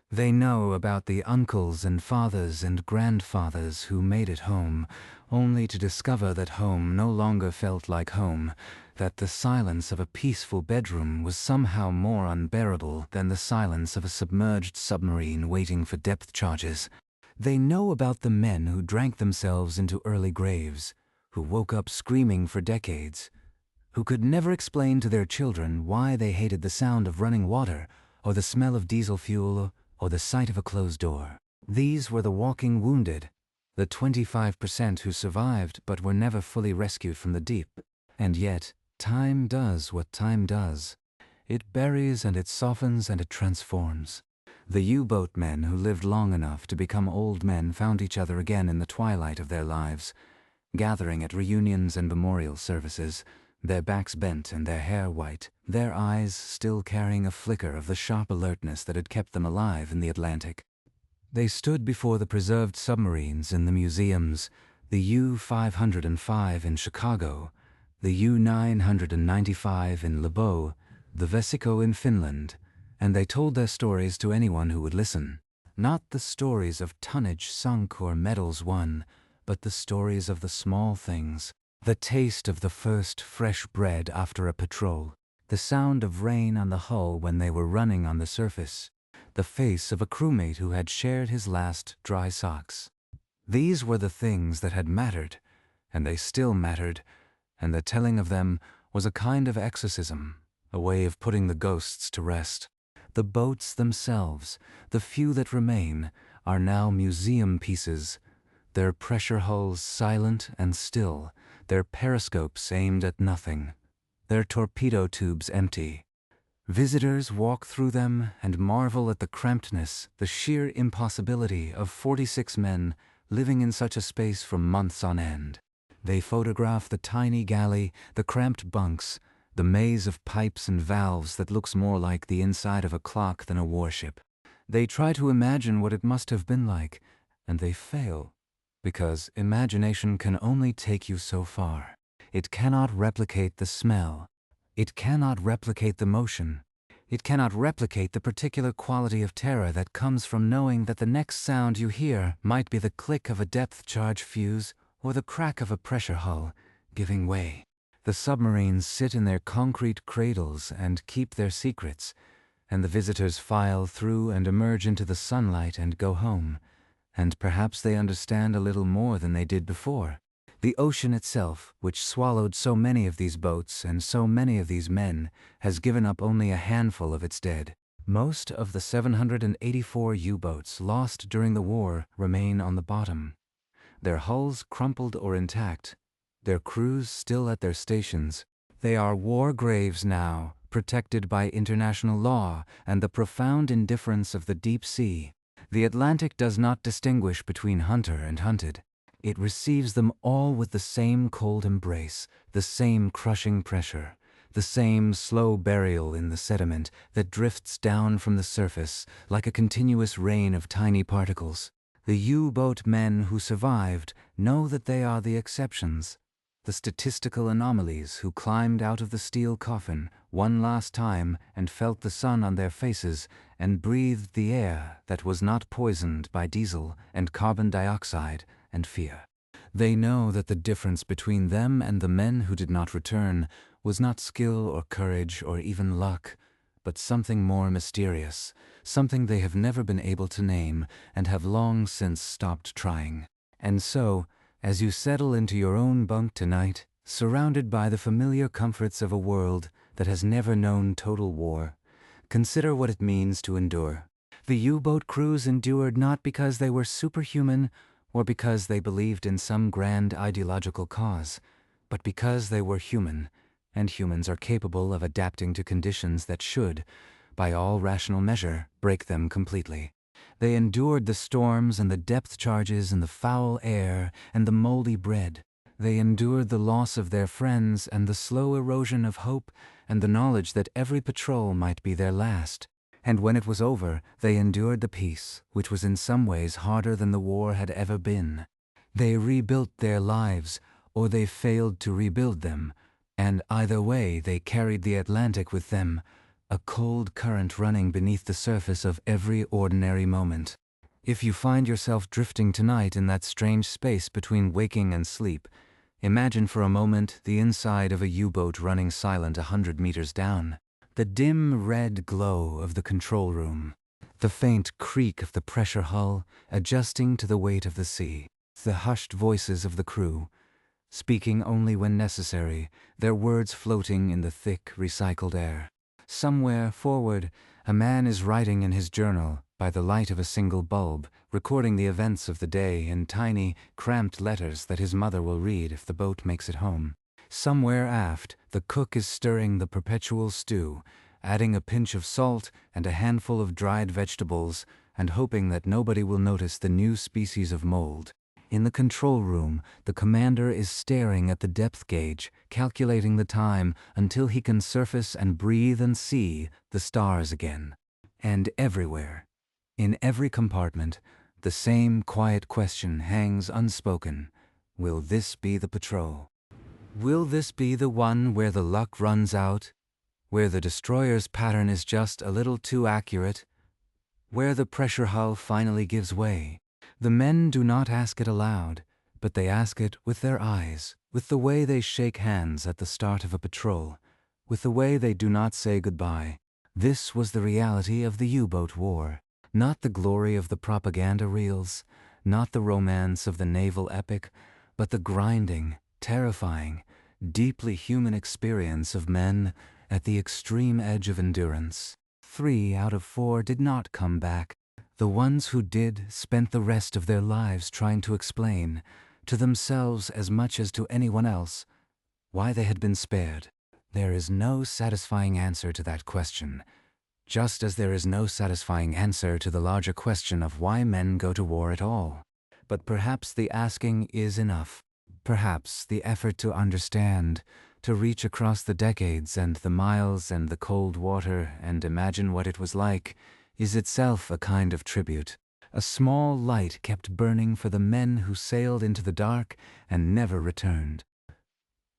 They know about the uncles and fathers and grandfathers who made it home, only to discover that home no longer felt like home, that the silence of a peaceful bedroom was somehow more unbearable than the silence of a submerged submarine waiting for depth charges. They know about the men who drank themselves into early graves, who woke up screaming for decades, who could never explain to their children why they hated the sound of running water, or the smell of diesel fuel, or the sight of a closed door. These were the walking wounded, the 25% who survived but were never fully rescued from the deep. And yet, time does what time does. It buries and it softens and it transforms. The U-boat men who lived long enough to become old men found each other again in the twilight of their lives, gathering at reunions and memorial services, their backs bent and their hair white, their eyes still carrying a flicker of the sharp alertness that had kept them alive in the Atlantic. They stood before the preserved submarines in the museums, the U-505 in Chicago, the U-995 in Lebeau, the Vesico in Finland, and they told their stories to anyone who would listen. Not the stories of tonnage sunk or medals won, but the stories of the small things. The taste of the first fresh bread after a patrol, the sound of rain on the hull when they were running on the surface, the face of a crewmate who had shared his last dry socks. These were the things that had mattered, and they still mattered, and the telling of them was a kind of exorcism, a way of putting the ghosts to rest. The boats themselves, the few that remain, are now museum pieces, their pressure hulls silent and still, their periscopes aimed at nothing, their torpedo tubes empty. Visitors walk through them and marvel at the crampedness, the sheer impossibility of 46 men living in such a space for months on end. They photograph the tiny galley, the cramped bunks, the maze of pipes and valves that looks more like the inside of a clock than a warship. They try to imagine what it must have been like, and they fail, because imagination can only take you so far. It cannot replicate the smell. It cannot replicate the motion. It cannot replicate the particular quality of terror that comes from knowing that the next sound you hear might be the click of a depth charge fuse or the crack of a pressure hull giving way. The submarines sit in their concrete cradles and keep their secrets, and the visitors file through and emerge into the sunlight and go home, and perhaps they understand a little more than they did before. The ocean itself, which swallowed so many of these boats and so many of these men, has given up only a handful of its dead. Most of the 784 U-boats lost during the war remain on the bottom, their hulls crumpled or intact, their crews still at their stations. They are war graves now, protected by international law and the profound indifference of the deep sea. The Atlantic does not distinguish between hunter and hunted. It receives them all with the same cold embrace, the same crushing pressure, the same slow burial in the sediment that drifts down from the surface like a continuous rain of tiny particles. The U-boat men who survived know that they are the exceptions, the statistical anomalies who climbed out of the steel coffin one last time and felt the sun on their faces and breathed the air that was not poisoned by diesel and carbon dioxide and fear. They know that the difference between them and the men who did not return was not skill or courage or even luck, but something more mysterious, something they have never been able to name and have long since stopped trying. And so, as you settle into your own bunk tonight, surrounded by the familiar comforts of a world that has never known total war, consider what it means to endure. The U-boat crews endured not because they were superhuman or because they believed in some grand ideological cause, but because they were human, and humans are capable of adapting to conditions that should, by all rational measure, break them completely. They endured the storms and the depth charges and the foul air and the moldy bread. They endured the loss of their friends and the slow erosion of hope and the knowledge that every patrol might be their last. And when it was over, they endured the peace, which was in some ways harder than the war had ever been. They rebuilt their lives, or they failed to rebuild them, and either way they carried the Atlantic with them, a cold current running beneath the surface of every ordinary moment. If you find yourself drifting tonight in that strange space between waking and sleep, imagine for a moment the inside of a U-boat running silent 100 meters down. The dim red glow of the control room, the faint creak of the pressure hull adjusting to the weight of the sea, the hushed voices of the crew, speaking only when necessary, their words floating in the thick, recycled air. Somewhere forward, a man is writing in his journal, by the light of a single bulb, recording the events of the day in tiny, cramped letters that his mother will read if the boat makes it home. Somewhere aft, the cook is stirring the perpetual stew, adding a pinch of salt and a handful of dried vegetables, and hoping that nobody will notice the new species of mold. In the control room, the commander is staring at the depth gauge, calculating the time until he can surface and breathe and see the stars again. And everywhere, in every compartment, the same quiet question hangs unspoken. Will this be the patrol? Will this be the one where the luck runs out, where the destroyer's pattern is just a little too accurate, where the pressure hull finally gives way? The men do not ask it aloud, but they ask it with their eyes, with the way they shake hands at the start of a patrol, with the way they do not say goodbye. This was the reality of the U-boat war, not the glory of the propaganda reels, not the romance of the naval epic, but the grinding, terrifying, deeply human experience of men at the extreme edge of endurance. 3 out of 4 did not come back. The ones who did spent the rest of their lives trying to explain, to themselves as much as to anyone else, why they had been spared. There is no satisfying answer to that question, just as there is no satisfying answer to the larger question of why men go to war at all. But perhaps the asking is enough. Perhaps the effort to understand, to reach across the decades and the miles and the cold water and imagine what it was like, is itself a kind of tribute. A small light kept burning for the men who sailed into the dark and never returned.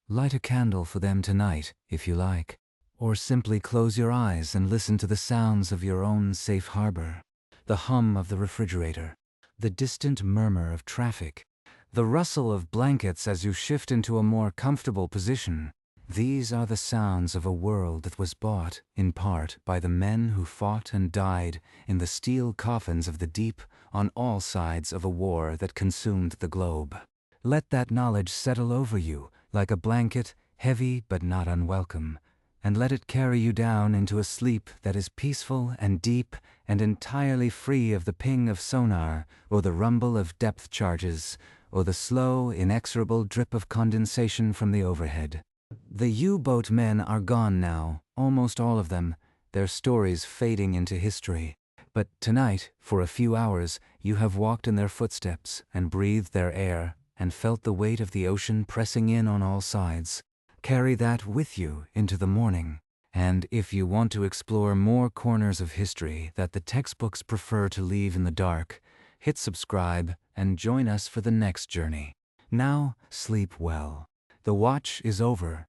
Light a candle for them tonight, if you like. Or simply close your eyes and listen to the sounds of your own safe harbor. The hum of the refrigerator, the distant murmur of traffic, the rustle of blankets as you shift into a more comfortable position. These are the sounds of a world that was bought, in part, by the men who fought and died in the steel coffins of the deep on all sides of a war that consumed the globe. Let that knowledge settle over you like a blanket, heavy but not unwelcome, and let it carry you down into a sleep that is peaceful and deep and entirely free of the ping of sonar or the rumble of depth charges or the slow, inexorable drip of condensation from the overhead. The U-boat men are gone now, almost all of them, their stories fading into history. But tonight, for a few hours, you have walked in their footsteps and breathed their air and felt the weight of the ocean pressing in on all sides. Carry that with you into the morning. And if you want to explore more corners of history that the textbooks prefer to leave in the dark, hit subscribe and join us for the next journey. Now, sleep well. The watch is over,